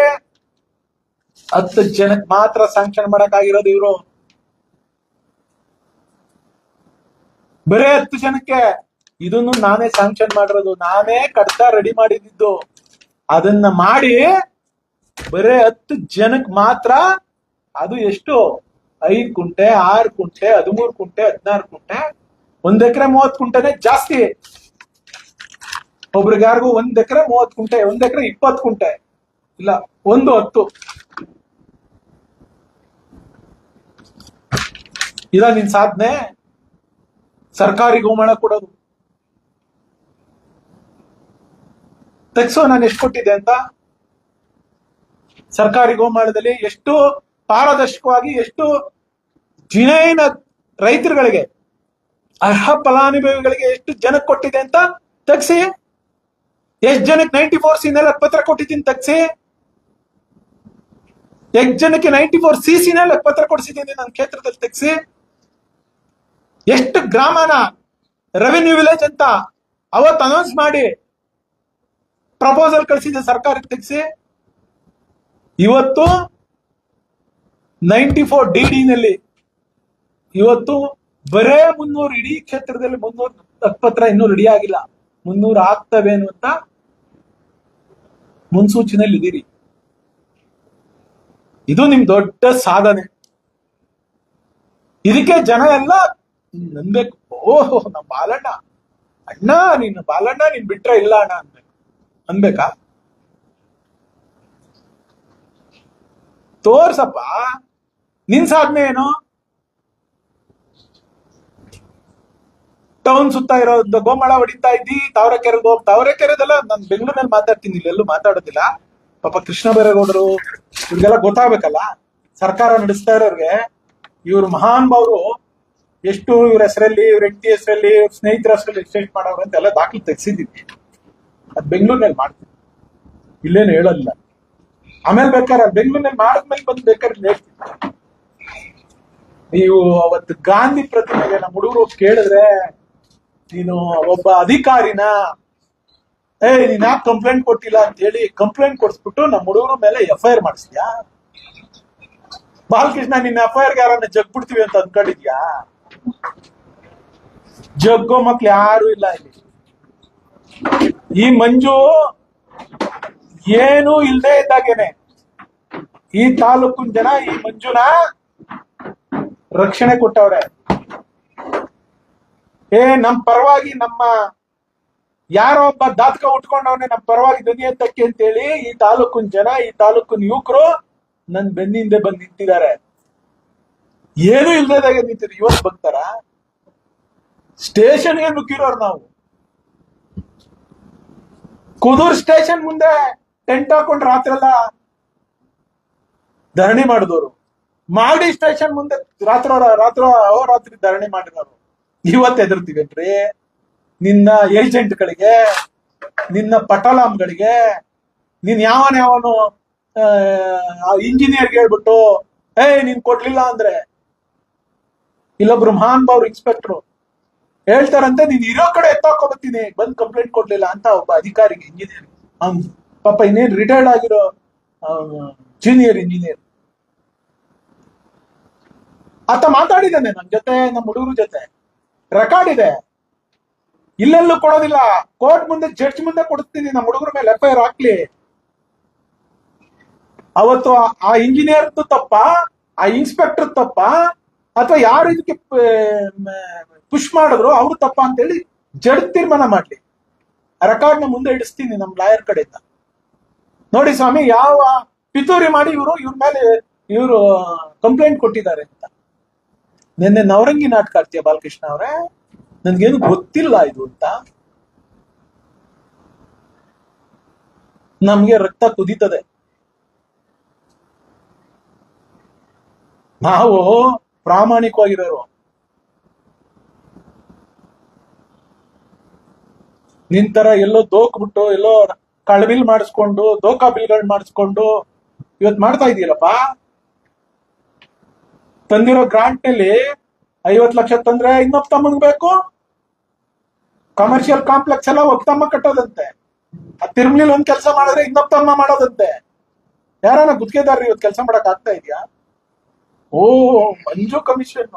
10 ಜನಕ್ಕೆ ಮಾತ್ರ ಸ್ಯಾಂಕ್ಷನ್ ಮಾಡಕ್ಕಾಗಿರೋದು ಇವರು. ಬರೇ 10 ಜನಕ್ಕೆ. ಇದನ್ನು ನಾನೇ ಸ್ಯಾಂಕ್ಷನ್ ಮಾಡಿರೋದು, ನಾನೇ ಕಡ್ತ ರೆಡಿ ಮಾಡಿದ್ದು. ಅದನ್ನ ಮಾಡಿ ಬರೇ 10 ಜನಕ್ಕೆ ಮಾತ್ರ. ಅದು ಎಷ್ಟು? 5 ಕುಂಟೆ, 6 ಕುಂಟೆ, 13 ಕುಂಟೆ, 16 ಕುಂಟೆ. 1 ಎಕರೆ 30 ಕುಂಟೆನೆ ಜಾಸ್ತಿ. ಒಬ್ರಿಗೆ ಯಾರಿಗೂ 1 ಎಕರೆ 30 ಕುಂಟೆ, 1 ಎಕರೆ 20 ಕುಂಟೆ ಇಲ್ಲ, 10. ಇದ ನಿನ್ ಸಾಧನೆ? ಸರ್ಕಾರಿ ಗೋಮಾಳ ಕೊಡೋದು. ತೆಗ್ಸೋ ನಾನು ಎಷ್ಟು ಕೊಟ್ಟಿದ್ದೆ ಅಂತ. ಸರ್ಕಾರಿ ಗೋಮಾಳದಲ್ಲಿ ಎಷ್ಟು ಪಾರದರ್ಶಕವಾಗಿ, ಎಷ್ಟು ಜಿನೈನ ರೈತರುಗಳಿಗೆ, ಅರ್ಹ ಫಲಾನುಭವಿಗಳಿಗೆ ಎಷ್ಟು ಜನಕ್ಕೆ ಕೊಟ್ಟಿದೆ ಅಂತ ತೆಗ್ಸಿ. ಎಷ್ಟು ಜನಕ್ಕೆ 94C ಪತ್ರ ಕೊಟ್ಟಿದ್ದೀನಿ ತೆಗ್ಸಿ. ಎಷ್ಟು ಜನಕ್ಕೆ 94CC ಪತ್ರ ಕೊಡಿಸಿದ್ದೀನಿ ನನ್ನ ಕ್ಷೇತ್ರದಲ್ಲಿ ತೆಗ್ಸಿ. ಎಷ್ಟು ಗ್ರಾಮನ ರೆವೆನ್ಯೂ ವಿಲೇಜ್ ಅಂತ ಅವತ್ತು ಅನೌನ್ಸ್ ಮಾಡಿ ಪ್ರಪೋಸಲ್ ಕಳಿಸಿದೆ ಸರ್ಕಾರಕ್ಕೆ ತೆಗ್ಸಿ. ಇವತ್ತು 94DD ನಲ್ಲಿ ಇವತ್ತು ಬರೇ 300, ಇಡೀ ಕ್ಷೇತ್ರದಲ್ಲಿ 300 ಪತ್ರ ಇನ್ನೂ ರೆಡಿ ಆಗಿಲ್ಲ. 300 ಆಗ್ತವೆ ಅನ್ನುವಂತ ಮುನ್ಸೂಚನೆಯಲ್ಲಿ ಇದೀರಿ. ಇದು ನಿಮ್ ದೊಡ್ಡ ಸಾಧನೆ. ಇದಕ್ಕೆ ಜನ ಎಲ್ಲ ಅನ್ಬೇಕು, ಓಹೋ ನಮ್ ಬಾಲಣ್ಣ, ಅಣ್ಣ ನೀನು ಬಾಲಣ್ಣ, ನೀನ್ ಬಿಟ್ರೆ ಇಲ್ಲ ಅಣ್ಣ ಅನ್ಬೇಕಾ? ತೋರ್ಸಪ್ಪ ನಿನ್ ಸಾಧನೆ ಏನು? ಟೌನ್ ಸುತ್ತ ಇರೋ ಗೋಮಾಳ ಹೊಡಿತಾ ಇದ್ದಿ, ತಾವರೆಕೆರೆದೆಲ್ಲ ನಾನು ಬೆಂಗಳೂರಲ್ಲಿ ಮಾತಾಡ್ತೀನಿ, ಇಲ್ಲೆಲ್ಲೂ ಮಾತಾಡೋದಿಲ್ಲ. ಪಾಪ ಕೃಷ್ಣ ಬೈರೇಗೌಡರು ಇವ್ರಿಗೆಲ್ಲ ಗೊತ್ತಾಗ್ಬೇಕಲ್ಲ, ಸರ್ಕಾರ ನಡೆಸ್ತಾ ಇರೋರ್ಗೆ ಇವ್ರು ಮಹಾನ್ ಭಾವರು ಎಷ್ಟು ಇವ್ರ ಹೆಸರಲ್ಲಿ, ಇವ್ರ ಹೆಂಡತಿ ಹೆಸರಲ್ಲಿ, ಇವ್ರ ಸ್ನೇಹಿತರ ಹೆಸರಲ್ಲಿ ಎಕ್ಸ್ಚೇಂಜ್ ಮಾಡೋರು ಅಂತ ಎಲ್ಲ ದಾಖಲೆ ತೆಗ್ಸಿದ್ದೀನಿ. ಅದ್ ಬೆಂಗಳೂರಿನಲ್ಲಿ ಮಾಡ್ತೀನಿ, ಇಲ್ಲೇನು ಹೇಳಲ್ಲ. ಆಮೇಲೆ ಬೇಕಾದ್ರೆ ಬೆಂಗಳೂರಿನಲ್ಲಿ ಮಾಡಿದ್ಮೇಲೆ ಬಂದು ಬೇಕಾದ್ರೆ ಹೇಳ್ತೀನಿ. ನೀವು ಅವತ್ತು ಗಾಂಧಿ ಪ್ರತಿಮೆಗೆ ನಮ್ಮ ಹುಡುಗರು ಕೇಳಿದ್ರೆ, ನೀನು ಒಬ್ಬ ಅಧಿಕಾರಿನ ನೀನ್ ಯಾಕೆ ಕಂಪ್ಲೇಂಟ್ ಕೊಟ್ಟಿಲ್ಲ ಅಂತ ಹೇಳಿ ಕಂಪ್ಲೇಂಟ್ ಕೊಡ್ಸ್ಬಿಟ್ಟು ನಮ್ಮ ಹುಡುಗರ ಮೇಲೆ FIR ಮಾಡಿಸ್ತೀಯಾ? ಬಾಲಕೃಷ್ಣ, ನಿನ್ನ FIR ಯಾರನ್ನ ಜಗ್ಬಿಡ್ತೀವಿ ಅಂತ ಅನ್ಕೊಂಡಿದ್ಯಾ? ಜಗ್ಗೋ ಮಕ್ಳು ಯಾರು ಇಲ್ಲ ಇಲ್ಲಿ. ಈ ಮಂಜು ಏನು ಇಲ್ದೇ ಇದ್ದಾಗೇನೆ ಈ ತಾಲೂಕಿನ ಜನ ಈ ಮಂಜುನ ರಕ್ಷಣೆ ಕೊಟ್ಟವ್ರೆ. ನಮ್ ಪರವಾಗಿ ನಮ್ಮ ಯಾರೋ ಒಬ್ಬ ದಾತಕ ಉಟ್ಕೊಂಡವನೆ ನಮ್ ಪರವಾಗಿ ಧ್ವನಿ ಎತ್ತಕ್ಕೆ ಅಂತೇಳಿ ಈ ತಾಲೂಕಿನ ಜನ, ಈ ತಾಲೂಕಿನ ಯುವಕರು ನನ್ ಬೆನ್ನಿಂದೆ ಬಂದು ನಿಂತಿದ್ದಾರೆ. ಏನು ಇಲ್ದೇದಾಗೆ ನಿಂತಿದ್ರು. ಇವತ್ತು ಬರ್ತಾರ ಸ್ಟೇಷನ್ಗೆ ನುಗ್ಗಿರೋರು ನಾವು. ಕುದೂರ್ ಸ್ಟೇಷನ್ ಮುಂದೆ ಟೆಂಟ್ ಹಾಕೊಂಡು ರಾತ್ರಿ ಎಲ್ಲ ಧರಣಿ ಮಾಡಿದವರು, ಮಾಗಡಿ ಸ್ಟೇಷನ್ ಮುಂದೆ ರಾತ್ರಿ ಧರಣಿ ಮಾಡಿರೋರು. ಇವತ್ತು ಎದುರ್ತೀವೇನ್ರಿ ನಿನ್ನ ಏಜೆಂಟ್ಗಳಿಗೆ, ನಿನ್ನ ಪಟಾಲಾಮ್ಗಳಿಗೆ, ನೀನ್ ಯಾವನು ಇಂಜಿನಿಯರ್ಗೆ ಹೇಳ್ಬಿಟ್ಟು ನೀನ್ ಕೊಡ್ಲಿಲ್ಲ ಅಂದ್ರೆ, ಇಲ್ಲೊಬ್ರು ಮಹಾನ್ ಭಾವ್ರು ಇನ್ಸ್ಪೆಕ್ಟ್ರು ಹೇಳ್ತಾರಂತೆ, ನೀನ್ ಇರೋ ಕಡೆ ಎತ್ತಾಕೋಬತ್ತೀನಿ ಬಂದ್ ಕಂಪ್ಲೇಂಟ್ ಕೊಡ್ಲಿಲ್ಲ ಅಂತ ಒಬ್ಬ ಅಧಿಕಾರಿಗೆ, ಇಂಜಿನಿಯರ್, ಪಾಪ ಇನ್ನೇನ್ ರಿಟೈರ್ಡ್ ಆಗಿರೋ ಜೂನಿಯರ್ ಇಂಜಿನಿಯರ್ ಆತ ಮಾತಾಡಿದ್ದಾನೆ ನಮ್ ಜೊತೆ, ನಮ್ಮ ಹುಡುಗರ ಜೊತೆ ರೆಕಾರ್ಡ್ ಇದೆ. ಇಲ್ಲೆಲ್ಲೂ ಕೊಡೋದಿಲ್ಲ, ಕೋರ್ಟ್ ಮುಂದೆ ಜಡ್ಜ್ ಮುಂದೆ ಕೊಡ್ತೀನಿ, ನಮ್ಮ ಹುಡುಗರ ಮೇಲೆ FIR ಹಾಕ್ಲಿ. ಅವತ್ತು ಆ ಇಂಜಿನಿಯರ್ ತಪ್ಪ, ಆ ಇನ್ಸ್ಪೆಕ್ಟರ್ ತಪ್ಪ, ಅಥವಾ ಯಾರು ಇದಕ್ಕೆ ಪುಷ್ ಮಾಡಿದ್ರು ಅವ್ರು ತಪ್ಪ ಅಂತೇಳಿ ಜಡ್ಜ್ ತೀರ್ಮಾನ ಮಾಡ್ಲಿ. ರೆಕಾರ್ಡ್ ನ ಮುಂದೆ ಇಡಿಸ್ತೀನಿ ನಮ್ ಲಾಯರ್ ಕಡೆಯಿಂದ. ನೋಡಿ ಸ್ವಾಮಿ, ಯಾವ ಪಿತೂರಿ ಮಾಡಿ ಇವ್ರ ಮೇಲೆ ಕಂಪ್ಲೇಂಟ್ ಕೊಟ್ಟಿದ್ದಾರೆ ಅಂತ. ನಿನ್ನೆ ನವರಂಗಿ ನಾಟಕ ಆಡ್ತೀಯ ಬಾಲಕೃಷ್ಣ ಅವ್ರೆ, ನನ್ಗೇನು ಗೊತ್ತಿಲ್ಲ ಇದು ಅಂತ. ನಮ್ಗೆ ರಕ್ತ ಕುದೀತದೆ. ನಾವು ಪ್ರಾಮಾಣಿಕವಾಗಿರೋರು. ನಿಂತರ ಎಲ್ಲೋ ದೋಕ್ಬಿಟ್ಟು, ಎಲ್ಲೋ ಕಳಬಿಲ್ ಮಾಡಿಸ್ಕೊಂಡು, ದೋಖಾ ಬಿಲ್ಗಳು ಮಾಡಿಸ್ಕೊಂಡು ಇವತ್ ಮಾಡ್ತಾ ಇದೀಯಲ್ಲಪ್ಪ. ತಂದಿರೋ ಗ್ರಾಂಟ್ ನಲ್ಲಿ 50 ಲಕ್ಷ ತಂದ್ರೆ ಇನ್ನೊಬ್ಬ ತಮ್ಮಂಗ್ ಬೇಕು. ಕಮರ್ಷಿಯಲ್ ಕಾಂಪ್ಲೆಕ್ಸ್ ಎಲ್ಲ ಒಬ್ಬ ತಮ್ಮ ಕಟ್ಟೋದಂತೆ. ಆ ತಿರುಮಲಿಲ್ ಒಂದ್ ಕೆಲಸ ಮಾಡಿದ್ರೆ ಇನ್ನೊಬ್ಬ ತಮ್ಮ ಮಾಡೋದಂತೆ. ಯಾರನ್ನ ಗುತ್ತಿಗೆದಾರರು ಇವತ್ತು ಕೆಲಸ ಮಾಡಕ್ ಆಗ್ತಾ ಇದೆಯಾ? ಮಂಜು ಕಮಿಷನ್,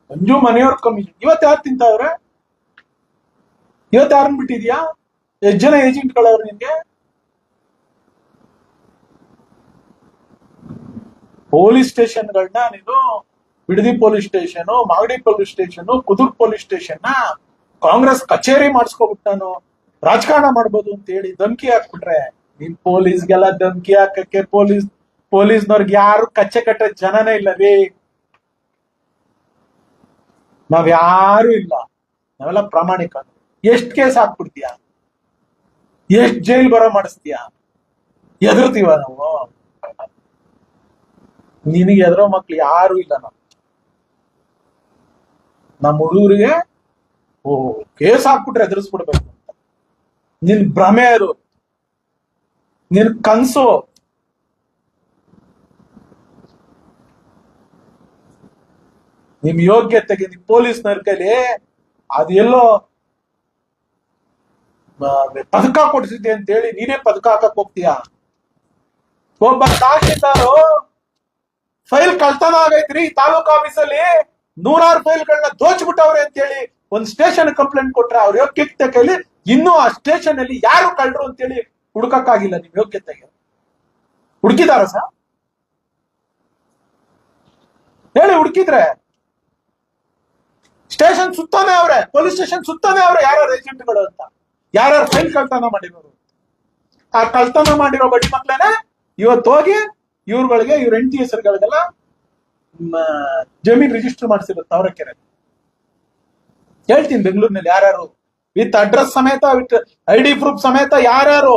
ಮಂಜು ಮನೆಯವ್ರ ಕಮಿಷನ್. ಇವತ್ತು ಯಾರು ತಿಂತಾವ್ರೆ? ಇವತ್ತು ಯಾರನ್ನ ಬಿಟ್ಟಿದ್ಯಾ? ಎಷ್ಟು ಜನ ಏಜೆಂಟ್ಗಳವ್ರು ನಿನ್ಗೆ? ಪೊಲೀಸ್ ಸ್ಟೇಷನ್ಗಳನ್ನ ನೀನು Bidadi police station, Magadi police station, Kudur police station Congress ಕಚೇರಿ ಮಾಡಿಸ್ಕೋಬಿಟ್ಟು ನಾನು ರಾಜಕಾರಣ ಮಾಡ್ಬೋದು ಅಂತ ಹೇಳಿ ಧಮ್ಕಿ ಹಾಕ್ಬಿಟ್ರೆ, ನೀನ್ ಪೊಲೀಸ್ಗೆಲ್ಲ ಧಮ್ಕಿ ಹಾಕಕ್ಕೆ ಪೊಲೀಸ್ನವ್ರಿಗೆ ಯಾರು ಕಚ್ಚೆ ಕಟ್ಟೆ ಜನನೇ ಇಲ್ಲ ರೀ. ನಾವ್ಯಾರು ಇಲ್ಲ, ನಾವೆಲ್ಲ ಪ್ರಾಮಾಣಿಕ. ಎಷ್ಟ್ ಕೇಸ್ ಹಾಕ್ಬಿಡ್ತೀಯ? ಎಷ್ಟ್ ಜೈಲ್ ಬರೋ ಮಾಡಿಸ್ತೀಯ? ಎದುರ್ತೀವ ನಾವು? ನಿನಗೆ ಎದುರೋ ಮಕ್ಳು ಯಾರು ಇಲ್ಲ. ನಮ್ಮ ಹುಡುಗರಿಗೆ ಕೇಸ್ ಹಾಕ್ಬಿಟ್ರೆ ಎದುರಿಸ್ಬಿಡ್ಬೇಕು ಅಂತ ನಿನ್ ಭ್ರಮೆ, ಅದು ನಿನ್ ಕನ್ಸು. ನಿಮ್ ಯೋಗ್ಯತೆಗೆ ನಿಮ್ ಪೊಲೀಸ್ನವ್ರ ಕೈಲಿ ಅದೆಲ್ಲೋ ಪದಕ ಕೊಡಿಸಿದ್ದೆ ಅಂತ ಹೇಳಿ ನೀನೇ ಪದಕ ಹಾಕಕ್ ಹೋಗ್ತೀಯ? ಒಬ್ಬ ತಹಶೀಲ್ದಾರು ಫೈಲ್ ಕಳ್ತನ ಆಗೈತ್ರಿ ತಾಲೂಕು ಆಫೀಸಲ್ಲಿ, 100 ಫೈಲ್ಗಳನ್ನ ದೋಚ್ಬಿಟ್ಟವ್ರೆ ಅಂತ ಹೇಳಿ ಒಂದ್ ಸ್ಟೇಷನ್ ಕಂಪ್ಲೇಂಟ್ ಕೊಟ್ರೆ ಅವ್ರ ಯೋಗ್ಯತೆ ಕೈಲಿ ಇನ್ನೂ ಆ ಸ್ಟೇಷನ್ ಅಲ್ಲಿ ಯಾರು ಕಳ್ರು ಅಂತೇಳಿ ಹುಡುಕಕ್ಕಾಗಿಲ್ಲ. ನಿಮ್ ಯೋಗ್ಯತೆಗೆ ಹುಡುಕಿದಾರ ಸರ್? ಹೇಳಿ, ಹುಡುಕಿದ್ರೆ ಸ್ಟೇಷನ್ ಸುತ್ತಾನೆ ಅವ್ರೆ, ಪೊಲೀಸ್ ಸ್ಟೇಷನ್ ಸುತ್ತಾನೆ ಅವ್ರೆ ಯಾರ್ಯಾರು ಏಜೆಂಟ್ಗಳು ಅಂತ, ಯಾರ್ಯಾರು ಫೈಲ್ ಕಳ್ತನ ಮಾಡಿರೋರು. ಆ ಕಳ್ತನ ಮಾಡಿರೋ ಬಡ್ಡಿ ಮಕ್ಳೇನೆ ಇವತ್ತು ಹೋಗಿ ಇವ್ರುಗಳಿಗೆ, ಇವ್ರ ಹೆಂಡತಿ ಹೆಸರುಗಳಿಗೆಲ್ಲ ಜಮೀನ್ ರಿಜಿಸ್ಟರ್ ಮಾಡಿಸಿರುತ್ತೆ ತಾವರೆಕೆರೆ. ಹೇಳ್ತೀನಿ ಬೆಂಗಳೂರಿನಲ್ಲಿ ಯಾರ್ಯಾರು ವಿತ್ ಅಡ್ರೆಸ್ ಸಮೇತ, ವಿತ್ ID ಪ್ರೂಫ್ ಸಮೇತ ಯಾರ್ಯಾರು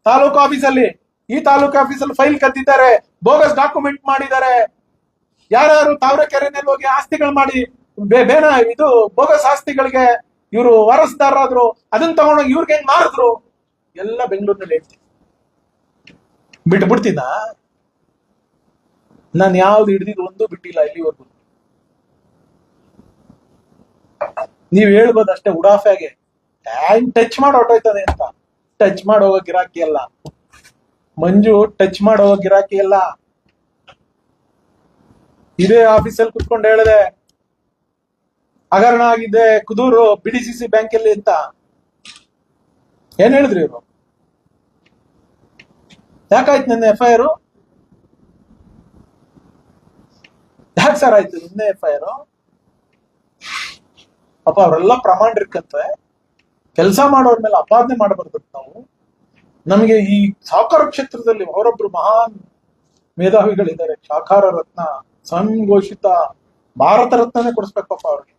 ತಾಲೂಕು ಆಫೀಸಲ್ಲಿ, ಈ ತಾಲೂಕು ಆಫೀಸಲ್ಲಿ ಫೈಲ್ ಕದ್ದಿದ್ದಾರೆ, ಬೋಗಸ್ ಡಾಕ್ಯುಮೆಂಟ್ ಮಾಡಿದ್ದಾರೆ, ಯಾರ್ಯಾರು ತಾವರೆಕೆರೆನಲ್ಲಿ ಹೋಗಿ ಆಸ್ತಿಗಳು ಮಾಡಿ ಇದು ಬೋಗಸ್ ಆಸ್ತಿಗಳಿಗೆ ಇವರು ವಾರಸ್ದಾರರಾದ್ರು, ಅದನ್ನ ತಗೊಂಡೋಗಿ ಇವ್ರಿಗೆ ಹೆಂಗ್ ಮಾರಿದ್ರು, ಎಲ್ಲ ಬೆಂಗಳೂರಿನಲ್ಲಿ ಹೇಳ್ತೀನಿ. ಬಿಟ್ಬಿಡ್ತೀನ ನಾನು ಯಾವ್ದು ಹಿಡ್ದಿದ್ದು ಒಂದು ಬಿಟ್ಟಿಲ್ಲ ಇಲ್ಲಿವರೆಗೂ. ನೀವ್ ಹೇಳ್ಬೋದು ಅಷ್ಟೇ ಉಡಾಫೆಗೆ, ಹ್ಯಾಂಡ್ ಟಚ್ ಮಾಡಿ ಹೊಟ್ಟೋಯ್ತದೆ ಅಂತ. ಟಚ್ ಮಾಡಿ ಹೋಗೋ ಗಿರಾಕಿ ಅಲ್ಲ ಮಂಜು, ಟಚ್ ಮಾಡಿ ಹೋಗೋ ಗಿರಾಕಿ ಅಲ್ಲ. ಇದೇ ಆಫೀಸಲ್ಲಿ ಕುತ್ಕೊಂಡು ಹೇಳಿದೆ ಹಗರಣ ಆಗಿದೆ ಕುದೂರು BDCC ಬ್ಯಾಂಕ್ ಅಲ್ಲಿ ಅಂತ. ಏನ್ ಹೇಳಿದ್ರಿ ಇವರು? ಯಾಕಾಯ್ತು ನನ್ನ FIR? ಯಾಕೆ ಸರ್ ಆಯ್ತು ನಿನ್ನೆ FIR? ಪಾಪ ಅವರೆಲ್ಲ ಪ್ರಾಮಾಣಿಕಂತೆ ಕೆಲಸ ಮಾಡೋರ್ ಮೇಲೆ ಅಪಾದನೆ ಮಾಡಬಾರ್ದು ನಾವು. ನಮಗೆ ಈ ಸಹಕಾರ ಕ್ಷೇತ್ರದಲ್ಲಿ ಅವರೊಬ್ರು ಮಹಾನ್ ಮೇಧಾವಿಗಳಿದ್ದಾರೆ, ಸಹಕಾರ ರತ್ನ, ಸಂಘೋಷಿತ ಭಾರತ ರತ್ನನೇ ಕೊಡಿಸ್ಬೇಕಪ್ಪ ಅವ್ರಿಗೆ.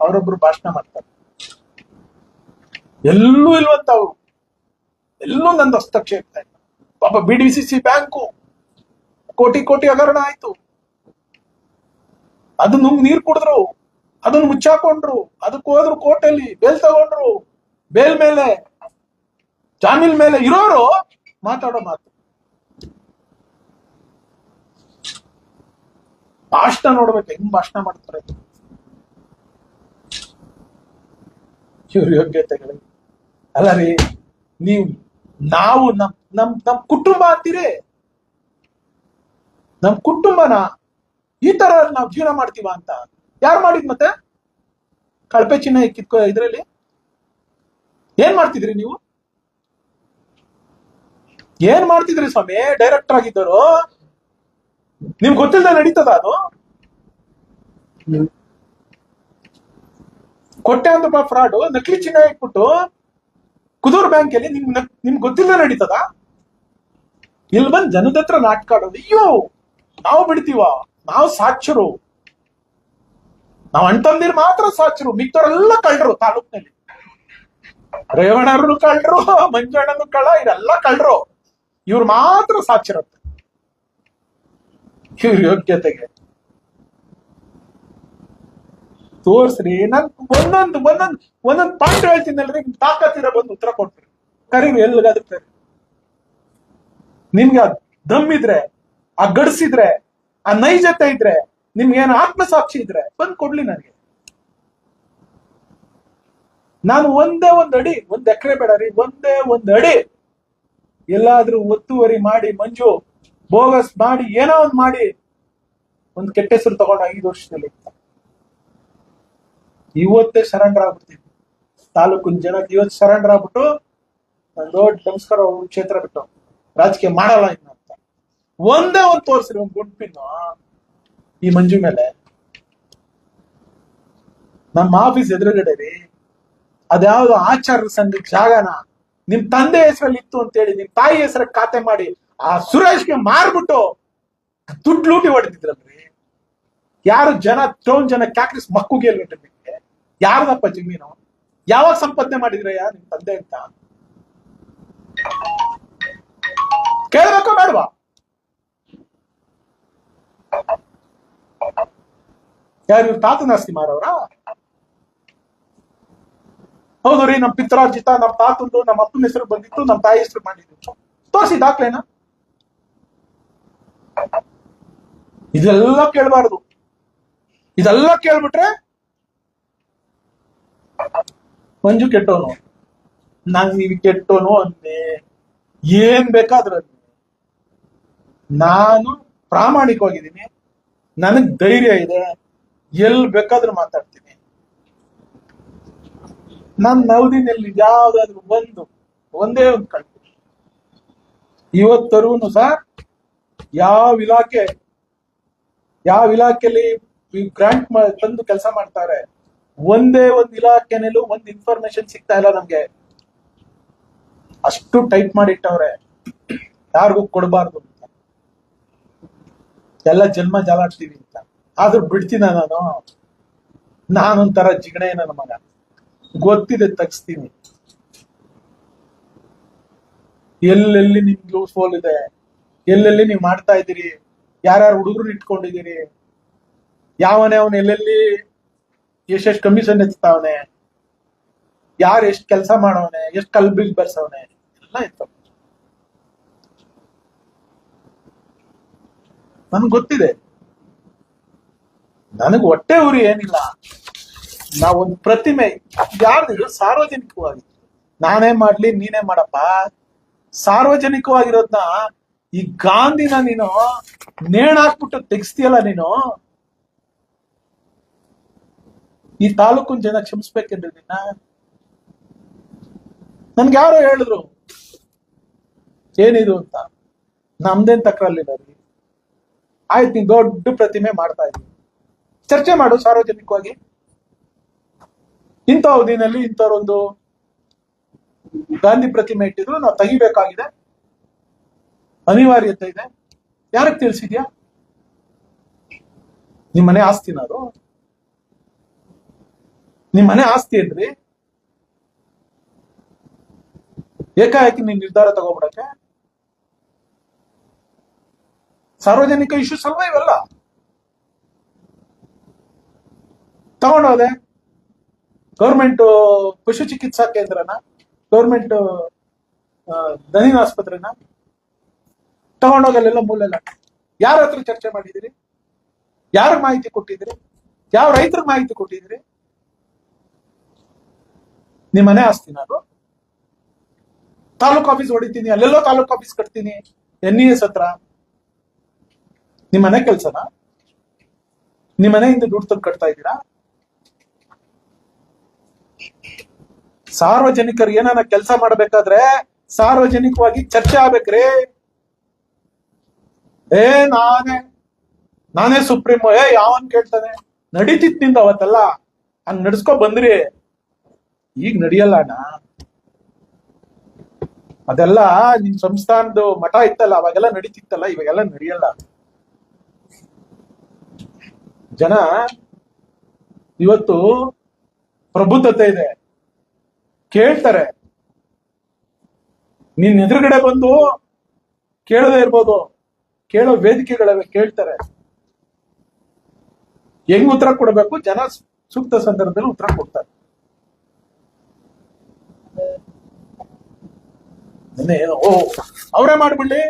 ಅವರೊಬ್ರು ಭಾಷಣ ಮಾಡ್ತಾರೆ, ಎಲ್ಲೂ ಇಲ್ವಂತ ಅವ್ರು, ಎಲ್ಲೂ ನಂದು ಹಸ್ತಕ್ಷೇಪ ಇಲ್ಲ. ಪಾಪ BDCC ಬ್ಯಾಂಕು ಕೋಟಿ ಕೋಟಿ ಹಗರಣ ಆಯ್ತು, ಅದು ನುಂಗ್ ನೀರ್ ಕುಡಿದ್ರು, ಅದನ್ನ ಮುಚ್ಚಾಕೊಂಡ್ರು, ಅದಕ್ಕೆ ಹೋದ್ರು ಕೋರ್ಟಲ್ಲಿ ಬೇಲ್ ತಗೊಂಡ್ರು. ಬೇಲ್ ಮೇಲೆ ಜಾಮೀನ್ ಮೇಲೆ ಇರೋರು ಮಾತಾಡೋ ಮಾತು. ಭಾಷಣ ನೋಡ್ಬೇಕು ಹೆಂಗ್ ಭಾಷಣ ಮಾಡ್ತಾರೆ ಇವ್ರ ಯೋಗ್ಯತೆಗಳಿಗೆ. ಅಲ್ಲ ರೀ, ನಾವು ನಮ್ ಕುಟುಂಬ ಅಂತೀರಿ, ನಮ್ ಕುಟುಂಬನ ಈ ತರ ನಾವು ಜೀವನ ಮಾಡ್ತೀವ ಅಂತ ಯಾರು ಮಾಡಿದ್? ಮತ್ತೆ ಕಳಪೆ ಚಿನ್ನ ಇದ್ರಲ್ಲಿ ಏನ್ ಮಾಡ್ತಿದ್ರಿ ನೀವು? ಏನ್ ಮಾಡ್ತಿದ್ರಿ ಸ್ವಾಮಿ? ಡೈರೆಕ್ಟರ್ ಆಗಿದ್ದರು, ನಿಮ್ಗೆ ಗೊತ್ತಿಲ್ಲದೆ ನಡೀತದ ಅದು? ಕೊಟ್ಟೆ ಒಂದು ಫ್ರಾಡ್, ನಕಲಿ ಚಿನ್ನ ಇಟ್ಬಿಟ್ಟು ಕುದೂರು ಬ್ಯಾಂಕ್ ಅಲ್ಲಿ ನಿಮ್ಗೆ ಗೊತ್ತಿಲ್ಲದೆ ನಡೀತದ? ಇಲ್ಲಿ ಬಂದ್ ಜನದ ಹತ್ರ ನಾಟಕ ಆಡೋದು. ಅಯ್ಯೋ ನಾವು ಬಿಡ್ತೀವ, ನಾವು ಸಾಕ್ಷರು, ನಾವು ಅಣ್ತಂದಿರ್ ಮಾತ್ರ ಸಾಕ್ಷರು, ಮಿಕ್ತವರೆಲ್ಲ ಕಳ್ರು. ತಾಲೂಕ್ನಲ್ಲಿ ರೇವಣ್ಣರು ಕಳ್ರು, ಮಂಜಣ್ಣನು ಕಳ್ಳ, ಇವರೆಲ್ಲ ಕಳ್ರು, ಇವ್ರು ಮಾತ್ರ ಸಾಕ್ಷರತೆ. ಇವ್ರ ಯೋಗ್ಯತೆಗೆ ತೋರ್ಸ್ರಿ. ನನ್ ಒಂದೊಂದ್ ಪಾಯಿಂಟ್ ಹೇಳ್ತೀನಲ್ರಿ, ತಾಕತ್ತಿರ ಬಂದು ಉತ್ತರ ಕೊಡ್ತೀರಿ. ಕರೀರಿ, ಎಲ್ಲಿಗಾದ್ರೆ ನಿಮ್ಗೆ ಆ ದಮ್ಮಿದ್ರೆ, ಆ ಗಡ್ಸಿದ್ರೆ, ಆ ನೈಜತೆ ಇದ್ರೆ, ನಿಮ್ಗೆ ಏನು ಆತ್ಮಸಾಕ್ಷಿ ಇದ್ರೆ ಬಂದ್ ಕೊಡ್ಲಿ ನನಗೆ. ನಾನು ಒಂದೇ ಒಂದ್ ಅಡಿ, 1 ಎಕರೆ ಬೇಡ ರೀ, ಒಂದೇ ಒಂದ್ ಅಡಿ ಎಲ್ಲಾದ್ರೂ ಒತ್ತುವರಿ ಮಾಡಿ, ಮಂಜು ಬೋಗಸ್ ಮಾಡಿ, ಏನೋ ಒಂದ್ ಮಾಡಿ ಒಂದ್ ಕೆಟ್ಟ ಹೆಸರು ತಗೊಂಡ 5 ವರ್ಷದಲ್ಲಿ ಇವತ್ತೇ ಸರೆಂಡರ್ ಆಗ್ಬಿಡ್ತೀನಿ. ತಾಲೂಕಿನ ಜನಕ್ಕೆ ಇವತ್ತು ಸರೆಂಡರ್ ಆಗ್ಬಿಟ್ಟು ನಾನು ದೊಡ್ಡ ನಮಸ್ಕಾರ ಕ್ಷೇತ್ರ ಬಿಟ್ಟು ರಾಜಕೀಯ ಮಾಡಲ್ಲ ಇನ್ನು ಅಂತ ಒಂದೇ ಒಂದ್ ತೋರಿಸ್ರಿ, ಒಂದ್ ಗುಂಪಿನ ಈ ಮಂಜು ಮೇಲೆ. ನಮ್ಮ ಆಫೀಸ್ ಎದುರುಗಡೆ ರೀ, ಅದ್ಯಾವ್ದು ಆಚಾರ್ಯ ಸಂಘ ಜಾಗನ ನಿಮ್ ತಂದೆ ಹೆಸರಲ್ಲಿ ಇತ್ತು ಅಂತೇಳಿ ನಿಮ್ ತಾಯಿ ಹೆಸರ ಖಾತೆ ಮಾಡಿ ಆ ಸುರೇಶ್ಗೆ ಮಾರ್ಬಿಟ್ಟು ದುಡ್ಡು ಲೂಟಿ ಹೊಡೆದಿದ್ರಲ್ರಿ. ಯಾರು ಜನ ಜನ ಕ್ಯಾಕ್ರಿಸ್ ಮಕ್ಕುಗೆ ಅಲ್ಬಿಟ್ರಿ ನಿಮ್ಗೆ? ಯಾರ್ದಪ್ಪ ಜಮೀನು? ಯಾವಾಗ ಸಂಪಾದನೆ ಮಾಡಿದ್ರಯ್ಯ ನಿಮ್ ತಂದೆ ಅಂತ ಕೇಳ್ಬೇಕೋ ಬೇಡವಾ? ಯಾರು ಇವ್ರು ತಾತ ನರಸಿಂಹ ಅವರ? ಹೌದು ರೀ, ನಮ್ ಪಿತ್ರಾರ್ಜಿತ, ನಮ್ ತಾತಂದು ನಮ್ಮ ಅಪ್ಪನ ಹೆಸರು ಬಂದಿತ್ತು, ನಮ್ ತಾಯಿ ಹೆಸರು ಮಾಡಿದ್ರು. ತೋರಿಸಿ ದಾಖಲೆನ. ಇದೆಲ್ಲ ಕೇಳಬಾರ್ದು. ಇದೆಲ್ಲ ಕೇಳ್ಬಿಟ್ರೆ ಮಂಜು ಕೆಟ್ಟೋನು, ನೀವು ಕೆಟ್ಟೋನು ಅಂದೆ, ಏನ್ ಬೇಕಾದ್ರೂ ನಾನು ಪ್ರಾಮಾಣಿಕವಾಗಿದ್ದೀನಿ, ನನಗ್ ಧೈರ್ಯ ಇದೆ, ಎಲ್ ಬೇಕಾದ್ರೂ ಮಾತಾಡ್ತೀನಿ. ನನ್ನ ಅವಧಿನಲ್ಲಿ ಯಾವ್ದಾದ್ರು ಒಂದೇ ಒಂದು ಕಳ್ತೀನಿ. ಇವತ್ತರೂ ಸಹ ಯಾವ ಇಲಾಖೆಯಲ್ಲಿ ಗ್ರಾಂಟ್ ತಂದು ಕೆಲಸ ಮಾಡ್ತಾರೆ, ಒಂದೇ ಒಂದು ಇಲಾಖೆನಲ್ಲೂ ಒಂದು ಇನ್ಫಾರ್ಮೇಶನ್ ಸಿಗ್ತಾ ಇಲ್ಲ ನಮ್ಗೆ. ಅಷ್ಟು ಟೈಪ್ ಮಾಡಿಟ್ಟವ್ರೆ, ಯಾರಿಗೂ ಕೊಡಬಾರ್ದು ಅಂತ, ಎಲ್ಲ ಜನ್ಮ ಜಾಲಾಡ್ತೀವಿ ಅಂತ. ಆದ್ರೂ ಬಿಡ್ತೀನ ನಾನೊಂಥರ ಜಿಗಣೆ ನನ್ನ ಮಗ, ಗೊತ್ತಿದೆ ತಗ್ಸ್ತೀನಿ. ಎಲ್ಲೆಲ್ಲಿ ನಿಮ್ಗೆ ಲೂಸ್ ಹೋಲ್ ಇದೆ, ಎಲ್ಲೆಲ್ಲಿ ನೀವು ಮಾಡ್ತಾ ಇದ್ದೀರಿ, ಯಾರ್ಯಾರು ಹುಡುಗರು ಇಟ್ಕೊಂಡಿದ್ದೀರಿ, ಯಾವನೇ ಅವನು ಎಲ್ಲೆಲ್ಲಿ ಎಷ್ಟೆಷ್ಟು ಕಮಿಷನ್ ಎತ್ತಾವನೆ, ಯಾರು ಎಷ್ಟು ಕೆಲಸ ಮಾಡವನೆ, ಎಷ್ಟು ಕಲ್ ಬಿಲ್ ಬರ್ಸವನೆ, ಎಲ್ಲ ಇತ್ತು. ನನ್ಗೆ ಗೊತ್ತಿದೆ. ನನಗೆ ಹೊಟ್ಟೆ ಉರಿ ಏನಿಲ್ಲ. ನಾವೊಂದು ಪ್ರತಿಮೆ ಯಾರ್ದಿದ್ರು ಸಾರ್ವಜನಿಕವಾಗಿ, ನಾನೇ ಮಾಡ್ಲಿ ನೀನೇ ಮಾಡಪ್ಪ, ಸಾರ್ವಜನಿಕವಾಗಿರೋದ್ನ ಈ ಗಾಂಧಿನ ನೀನು ನೇಣಾಕ್ಬಿಟ್ಟು ತೆಗಿಸ್ತೀಯಲ್ಲ ನೀನು, ಈ ತಾಲೂಕಿನ ಜನ ಕ್ಷಮಿಸ್ಬೇಕೇನ್ರಿ ನಿನ್ನ? ನನ್ಗೆ ಯಾರೋ ಹೇಳಿದ್ರು ಏನಿದು ಅಂತ, ನಮ್ದೇನ್ ತಕ್ರಲ್ಲಿಲ್ಲ ರೀ. ಆಯ್ತು, ನೀನ್ ದೊಡ್ಡ ಪ್ರತಿಮೆ ಮಾಡ್ತಾ ಇದ್ದೀನಿ, ಚರ್ಚೆ ಮಾಡು ಸಾರ್ವಜನಿಕವಾಗಿ. ಇಂಥ ಅವಧಿನಲ್ಲಿ ಇಂಥವ್ರೊಂದು ಗಾಂಧಿ ಪ್ರತಿಮೆ ಇಟ್ಟಿದ್ರು, ನಾವು ತೆಗಿಬೇಕಾಗಿದೆ, ಅನಿವಾರ್ಯತೆ ಇದೆ. ಯಾರಿಗೆ ತಿಳಿಸಿದ್ಯಾ? ನಿಮ್ಮನೆ ಆಸ್ತಿನ ಅದು? ನಿಮ್ಮನೆ ಆಸ್ತಿ ಏನ್ರಿ? ಏಕಾಏಕಿ ನೀನ್ ನಿರ್ಧಾರ ತಗೋಬಿಡಕ್ಕೆ? ಸಾರ್ವಜನಿಕ ಇಶ್ಯೂಸ್ ಅಲ್ವಾ ಇವೆಲ್ಲ? ತಗೊಂಡೋದೆ ಗೌರ್ಮೆಂಟ್ ಪಶು ಚಿಕಿತ್ಸಾ ಕೇಂದ್ರನ, ಗೌರ್ಮೆಂಟ್ ದನಿನ ಆಸ್ಪತ್ರೆನ ತಗೊಂಡೋಗಲ್ಲೆಲ್ಲ ಮೂಲೆಲ್ಲ ಯಾರ ಹತ್ರ ಚರ್ಚೆ ಮಾಡಿದಿರಿ? ಯಾರ ಮಾಹಿತಿ ಕೊಟ್ಟಿದ್ರಿ? ಯಾವ ರೈತರಿಗೆ ಮಾಹಿತಿ ಕೊಟ್ಟಿದ್ರಿ? ನಿಮ್ಮನೆ ಆಸ್ತಿ ನಾನು ತಾಲೂಕ್ ಆಫೀಸ್ ಹೊಡಿತೀನಿ, ಅಲ್ಲೆಲ್ಲೋ ತಾಲೂಕ್ ಆಫೀಸ್ ಕಟ್ತೀನಿ, NES ಹತ್ರ. ನಿಮ್ಮನೆ ಕೆಲ್ಸನ? ನಿಮ್ಮನೆಯಿಂದ ದುಡ್ಡು ತಂದು ಕಟ್ತಾ ಇದ್ದೀರಾ? ಸಾರ್ವಜನಿಕರು ಏನಾನ ಕೆಲಸ ಮಾಡ್ಬೇಕಾದ್ರೆ ಸಾರ್ವಜನಿಕವಾಗಿ ಚರ್ಚೆ ಆಗ್ಬೇಕ್ರಿ. ನಾನೇ ಸುಪ್ರೀಂ, ಯಾವನ್ ಕೇಳ್ತಾನೆ? ನಡೀತಿತ್ ನಿಂದ ಅವತ್ತೆಲ್ಲ, ಹಂಗ್ ನಡ್ಸ್ಕೊ ಬಂದ್ರಿ. ಈಗ ನಡಿಯಲ್ಲ ಅಣ್ಣ ಅದೆಲ್ಲ. ನಿಮ್ ಸಂಸ್ಥಾನದ ಮಠ ಇತ್ತಲ್ಲ ಅವಾಗೆಲ್ಲ ನಡೀತಿತ್ತಲ್ಲ, ಇವಾಗೆಲ್ಲ ನಡೆಯಲ್ಲ. ಜನ ಇವತ್ತು ಪ್ರಬುದ್ಧತೆ ಇದೆ, ಕೇಳ್ತಾರೆ. ನಿನ್ ಎದುರುಗಡೆ ಬಂದು ಕೇಳದೇ ಇರ್ಬೋದು, ಕೇಳೋ ವೇದಿಕೆಗಳವೆ, ಕೇಳ್ತಾರೆ. ಹೆಂಗ್ ಉತ್ತರ ಕೊಡ್ಬೇಕು ಜನ ಸೂಕ್ತ ಸಂದರ್ಭದಲ್ಲಿ ಉತ್ತರ ಕೊಡ್ತಾರೆ. ಅವರೇ ಮಾಡ್ಬಿಡ್ಲಿ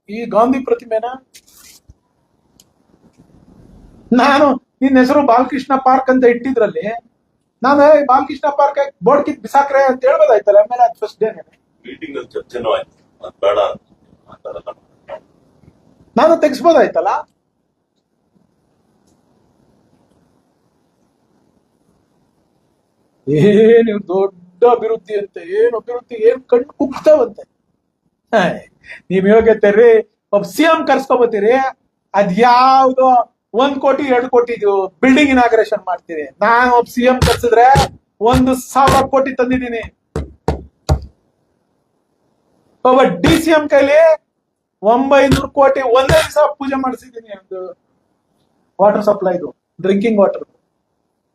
ಈ ಗಾಂಧಿ ಪ್ರತಿಮೆನ. ನಾನು ನಿನ್ನ ಹೆಸರು ಬಾಲಕೃಷ್ಣ ಪಾರ್ಕ್ ಅಂತ ಇಟ್ಟಿದ್ರಲ್ಲಿ ನಾನು ಬಾಲಕೃಷ್ಣ ಪಾರ್ಕ್ ಬೋರ್ಡ್ ಕಿತ್ ಬಿಸಾಕ್ರೆ ಅಂತ ಹೇಳ್ಬೋದಾಯ್ತಲ್ಲ. ಆಮೇಲೆ ಅದು ಫಸ್ಟ್ ಡೇ ಮೀಟಿಂಗ್ ಅಲ್ಲಿ ಚರ್ಚೆನೂ ಆಯ್ತು, ಅದು ಬೇಡ ನಾನು ತೆಗಿಸ್ಬೋದಾಯ್ತಲ್ಲ. ಏನು ದೊಡ್ಡ ಅಭಿವೃದ್ಧಿ ಅಂತೆ, ಏನು ಅಭಿವೃದ್ಧಿ, ಏನ್ ಕಣ್ಣು ಕುಗ್ತಾವಂತೆ. ನೀವ್ ಯೋಗ್ಯತೆರಿ ಒಬ್ಬ CM ಕರ್ಸ್ಕೊಬತ್ತೀರಿ, ಅದ್ಯಾವ್ದು 1 ಕೋಟಿ 2 ಕೋಟಿ ಬಿಲ್ಡಿಂಗ್ ಇನಾಗ್ರೇಷನ್ ಮಾಡ್ತೀರಿ. ನಾನು ಒಬ್ಬ CM ಕರ್ಸಿದ್ರೆ 1,000 ಕೋಟಿ ತಂದಿದ್ದೀನಿ. ಒಬ್ಬ DCM ಕೈಲಿ 900 ಕೋಟಿ ಒಂದೇ ದಿವಸ ಪೂಜೆ ಮಾಡಿಸಿದ್ದೀನಿ. ಒಂದು ವಾಟರ್ ಸಪ್ಲೈದು, ಡ್ರಿಂಕಿಂಗ್ ವಾಟರ್.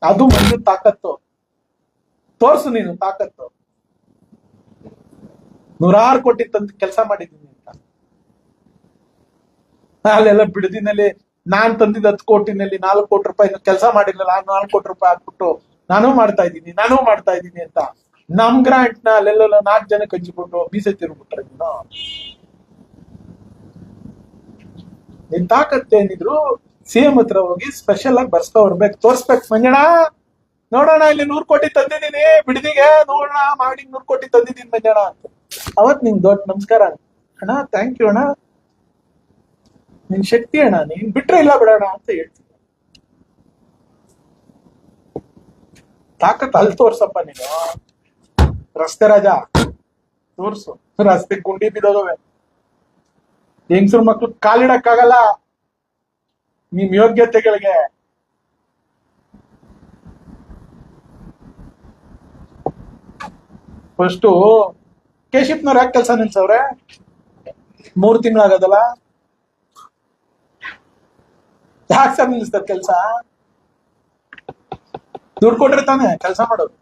ಅದು ಒಂದು ತಾಕತ್ತು. ತೋರ್ಸು ನೀನು ತಾಕತ್ತು. 100 ಕೋಟಿ ತಂದು ಕೆಲಸ ಮಾಡಿದ್ದೀನಿ ಅಂತ. ಅಲ್ಲೆಲ್ಲ ಬಿಡದಿನಲ್ಲಿ ನಾನ್ ತಂದಿದ್ದ 10 ಕೋಟಿನಲ್ಲಿ 4 ಕೋಟಿ ರೂಪಾಯಿ ಕೆಲಸ ಮಾಡಿರ್ಲಿಲ್ಲ, 4 ಕೋಟಿ ರೂಪಾಯಿ ಹಾಕ್ಬಿಟ್ಟು ನಾನು ಮಾಡ್ತಾ ಇದ್ದೀನಿ ಅಂತ ನಮ್ ಗ್ರಾಂಟ್ ನ ಅಲ್ಲೆಲ್ಲ 4 ಜನಕ್ಕೆ ಹಂಚಿಬಿಟ್ಟು ಬೀಸೆ ತಿರ್ಬಿಟ್ರೆ ನಿನ್ ತಾಕತ್ತೇನಿದ್ರು CM ಹತ್ರ ಹೋಗಿ ಸ್ಪೆಷಲ್ ಆಗಿ ಬರ್ಸ್ಕೊ ಬರ್ಬೇಕು, ತೋರ್ಸ್ಬೇಕು. ಮಂಜಣ್ಣ ನೋಡೋಣ, ಇಲ್ಲಿ 100 ಕೋಟಿ ತಂದಿದ್ದೀನಿ ಬಿಡದಿಗೆ, ನೋಡೋಣ ಮಾಡಿ 100 ಕೋಟಿ ತಂದಿದ್ದೀನಿ ಮಂಜಣ್ಣ ಅಂತ. ಅವತ್ ನಿಂಗ್ ದೊಡ್ಡ ನಮಸ್ಕಾರ ಅಣ್ಣ, ಥ್ಯಾಂಕ್ ಯು ಅಣ್ಣ, ನಿನ್ ಶಕ್ತಿ ಅಣ್ಣ, ನೀನ್ ಬಿಟ್ರೆ ಇಲ್ಲ ಬಿಡೋಣ ಅಂತ ಹೇಳ್ತೀನಿ. ತಾಕತ್ ಅಲ್ಲಿ ತೋರ್ಸಪ್ಪ ನೀನು. ರಸ್ತೆ ರಾಜ ತೋರ್ಸು. ರಸ್ತೆ ಗುಂಡಿ ಬಿದ್ದೋಗವೆ, ಹೆಂಗಸರು ಮಕ್ಳು ಕಾಲಿಡಕ್ಕಾಗಲ್ಲ ನಿಮ್ ಯೋಗ್ಯತೆಗಳಿಗೆ. ಫಸ್ಟು ಕೇಶಿಪ್ನವ್ರು ಯಾಕೆ ಕೆಲಸ ನಿಲ್ಸವ್ರೆ? 3 ತಿಂಗಳಾಗದಲ್ಲ, ಯಾಕೆ ಸರ್ ನಿಲ್ಲಿಸ್ತಾರೆ ಕೆಲಸ? ದುಡ್ಡು ಕೊಟ್ಟಿರ್ತಾನೆ ಕೆಲಸ ಮಾಡೋದು.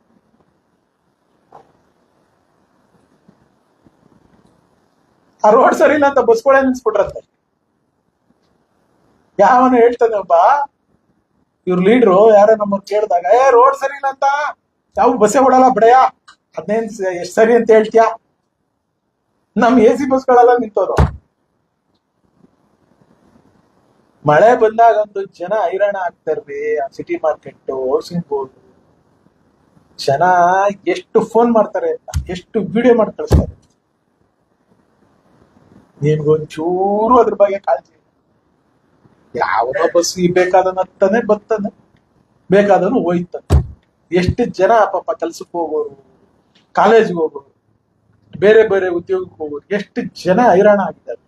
ಆ ರೋಡ್ ಸರಿ ಇಲ್ಲ ಅಂತ ಬಸ್ಗಳೇ ನಿಲ್ಸ್ಬಿಟ್ರಂತೆ. ಯಾವನು ಹೇಳ್ತಾನೆ ಒಬ್ಬ, ಇವ್ರ ಲೀಡ್ರು ಯಾರೋ ನಮ್ಮನ್ನ ಕೇಳಿದಾಗ ರೋಡ್ ಸರಿ ಇಲ್ಲ ಅಂತ ಯಾವ ಬಸ್ಸೇ ಓಡಲ್ಲ ಬಿಡಯ್ಯ, ಅದ್ನೇನ್ ಎಷ್ಟ್ ಸರಿ ಅಂತ ಹೇಳ್ತೀಯಾ? ನಮ್ AC ಬಸ್ಗಳೆಲ್ಲ ನಿಂತೋದು. ಮಳೆ ಬಂದಾಗಂತೂ ಜನ ಹೈರಾಣ ಆಗ್ತಾರ್ರಿ. ಆ ಸಿಟಿ ಮಾರ್ಕೆಟ್, ಹೌಸಿಂಗ್ ಬೋರ್ಡ್ ಜನ ಎಷ್ಟು ಫೋನ್ ಮಾಡ್ತಾರೆ ಅಂತ, ಎಷ್ಟು ವಿಡಿಯೋ ಮಾಡಿ ಕಳಿಸ್ತಾರೆ. ನಿನ್ಗೊಂಚೂರು ಅದ್ರ ಬಗ್ಗೆ ಕಾಳಜಿ ಇಲ್ಲ. ಯಾವ ಬಸ್ ಬೇಕಾದನ ಹತ್ತಾನೆ ಬರ್ತಾನೆ, ಬೇಕಾದನು ಹೋಯ್ತಾನೆ. ಎಷ್ಟು ಜನ ಪಾಪ ಕೆಲ್ಸಕ್ಕೆ ಹೋಗೋರು, ಕಾಲೇಜ್ಗೆ ಹೋಗೋರು, ಬೇರೆ ಬೇರೆ ಉದ್ಯೋಗಕ್ಕೆ ಹೋಗೋರು, ಎಷ್ಟು ಜನ ಹೈರಾಣ ಆಗಿದ್ದಾರೆ.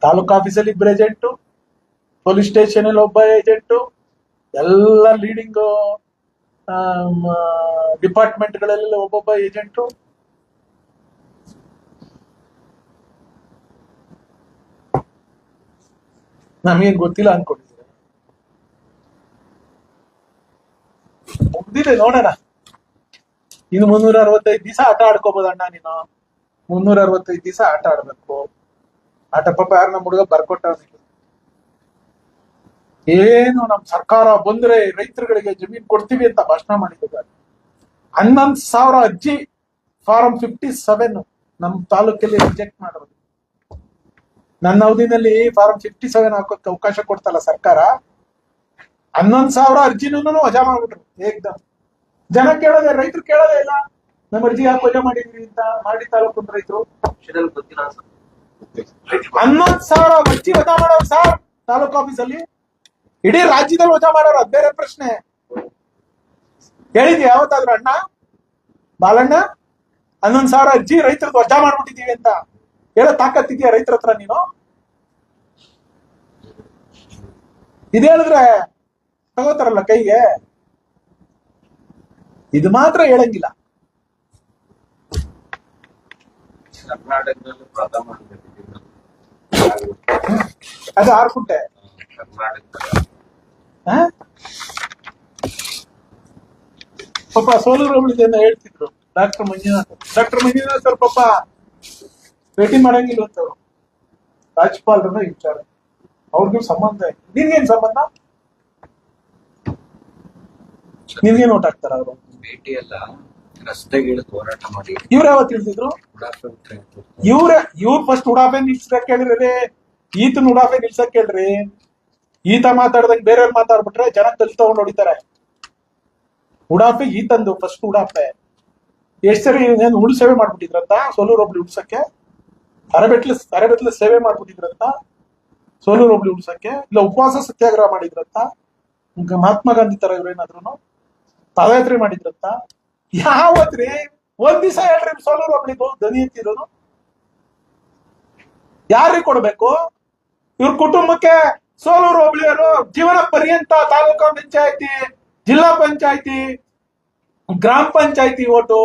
ತಾಲೂಕ್ ಆಫೀಸಲ್ಲಿ ಇಬ್ಬರು ಏಜೆಂಟು, ಪೊಲೀಸ್ ಸ್ಟೇಷನ್ ಅಲ್ಲಿ ಒಬ್ಬ ಏಜೆಂಟು, ಎಲ್ಲ ಲೀಡಿಂಗ್ ಡಿಪಾರ್ಟ್ಮೆಂಟ್ಗಳಲ್ಲಿ ಒಬ್ಬೊಬ್ಬ ಏಜೆಂಟು. ನಮಗೇನ್ ಗೊತ್ತಿಲ್ಲ ಅನ್ಕೊಂಡಿದ್ದೀರ? ಮುಗ್ದಿದೆ ನೋಡೋಣ. ಇನ್ನು 365 ದಿವಸ ಆಟ ಆಡ್ಕೋಬೋದಣ್ಣ ನೀನು. 365 ದಿವಸ ಆಟ ಆಡ್ಬೇಕು. ಆಟ ಪಾಪ ಯಾರು ನಮ್ಮ ಹುಡುಗ ಬರ್ಕೊಟ್ಟ. ಏನು ನಮ್ ಸರ್ಕಾರ ಬಂದ್ರೆ ರೈತರುಗಳಿಗೆ ಜಮೀನ್ ಕೊಡ್ತೀವಿ ಅಂತ ಭಾಷಣ ಮಾಡಿದ್ದಾರೆ. 11,000 ಅರ್ಜಿ ಫಾರಂ 57 ನಮ್ ತಾಲೂಕಲ್ಲಿ ರಿಜೆಕ್ಟ್ ಮಾಡೋದು. ನನ್ನ ಅವಧಿನಲ್ಲಿ ಫಾರಂ 57 ಹಾಕೋಕೆ ಅವಕಾಶ ಕೊಡ್ತಲ್ಲ ಸರ್ಕಾರ. 11,000 ಅರ್ಜಿನೂ ವಜಾ ಮಾಡ್ಬಿಟ್ರು ಏಕ್ದಮ್. ಜನ ಕೇಳೋದೆ, ರೈತರು ಕೇಳೋದೇ ಇಲ್ಲ. ನಮ್ಮ ಅರ್ಜಿ ಯಾಕೆ ವಜಾ ಮಾಡಿದ್ರಿ ಅಂತ. ಮಾಡಿ ತಾಲೂಕು ರೈತರು 11,000 ಅರ್ಜಿ ವಜಾ ಮಾಡೋರು ಸರ್ ತಾಲೂಕು ಆಫೀಸಲ್ಲಿ. ಇಡೀ ರಾಜ್ಯದಲ್ಲಿ ವಜಾ ಮಾಡೋರು, ಅದ್ ಬೇರೆ ಪ್ರಶ್ನೆ. ಹೇಳಿದ್ಯಾ ಯಾವತ್ತಾದ್ರೂ ಅಣ್ಣ ಬಾಲಣ್ಣ 11,000 ಅರ್ಜಿ ರೈತರದ್ದು ವಜಾ ಮಾಡ್ಬಿಟ್ಟಿದೀವಿ ಅಂತ ಹೇಳೋ ತಾಕತ್ತಿದ್ಯಾ ರೈತರ ಹತ್ರ ನೀನು? ಇದು ಹೇಳಿದ್ರೆ ತಗೋತಾರಲ್ಲ ಕೈಗೆ, ಇದು ಮಾತ್ರ ಹೇಳಂಗಿಲ್ಲ. ಕರ್ನಾಟಕದಲ್ಲಿ ಪ್ರಥಮ ಅದು ಆರ್ಕುಂಟೆ. ಪಾಪ ಸೋಲೂರು ಹೋಬಳಿದೇನೋ ಹೇಳ್ತಿದ್ರು ಡಾಕ್ಟರ್ ಮಂಜುನಾಥ್ ಅವ್ರ ಪಾಪ ಭೇಟಿ ಮಾಡಂಗಿಲ್ಲ ಅಂತ ರಾಜ್ಯಪಾಲರನ್ನ ವಿಚಾರ. ಅವ್ರಿಗೂ ಸಂಬಂಧ ಇದೆ. ನಿನ್ಗೇನ್ ಸಂಬಂಧ? ನಿನ್ಗೇನ್ ಓಟ್ ಹಾಕ್ತಾರ ಅವರು? ಭೇಟಿ ಅಲ್ಲ, ರಸ್ತೆಗಿಳಿದು ಹೋರಾಟ ಮಾಡಿ. ಇವ್ರ ಯಾವತ್ತು ತಿಳಿದಿದ್ರು? ಇವ್ರ ಫಸ್ಟ್ ಉಡಾಫೆ ನಿಲ್ಸಕ್ ಕೇಳ್ರಿ, ಈತನ ಉಡಾಫೆ ನಿಲ್ಸಕ್ ಕೇಳ್ರಿ. ಈತ ಮಾತಾಡ್ದಂಗ್ ಬೇರೆಯವ್ರು ಮಾತಾಡ್ಬಿಟ್ರೆ ಜನ ಕಲ್ ತಗೊಂಡ್ ಹೊಡಿತಾರೆ. ಉಡಾಫೆ ಈತಂದು ಫಸ್ಟ್ ಉಡಾಫೆ. ಎಷ್ಟ್ ಸರಿ ಏನ್ ಉಳು ಸೇವೆ ಮಾಡ್ಬಿಟ್ಟಿದ್ರಂತ ಸೋಲೂರು ಹೋಬಳಿ ಉಳ್ಸಕ್ಕೆ, ಅರೆಬೆತ್ಲೆ ಸೇವೆ ಮಾಡ್ಬಿಟ್ಟಿದ್ರಂತ ಸೋಲೂರು ಹೋಬಳಿ ಉಳ್ಸಕ್ಕೆ. ಇಲ್ಲ ಉಪವಾಸ ಸತ್ಯಾಗ್ರಹ ಮಾಡಿದ್ರಂತ. ಮಹಾತ್ಮ ಗಾಂಧಿ ತರ ಇವ್ರೇನಾದ್ರು ಪಾದಯಾತ್ರೆ ಮಾಡಿದ್ರಂತ. ಯಾವತ್ರಿ ಒಂದ್ ದಿವಸ ಹೇಳ್ರಿ ಸೋಲೂರು ಹೋಬಳಿದು ದನಿ ಎತ್ತಿರೋನು ಯಾರಿಗೆ ಕೊಡ್ಬೇಕು? ಇವ್ರ ಕುಟುಂಬಕ್ಕೆ ಸೋಲೂರು ಹೋಬಳಿಯವರು ಜೀವನ ಪರ್ಯಂತ ತಾಲೂಕಾ ಪಂಚಾಯತಿ, ಜಿಲ್ಲಾ ಪಂಚಾಯತಿ, ಗ್ರಾಮ ಪಂಚಾಯತಿ ಓಟು,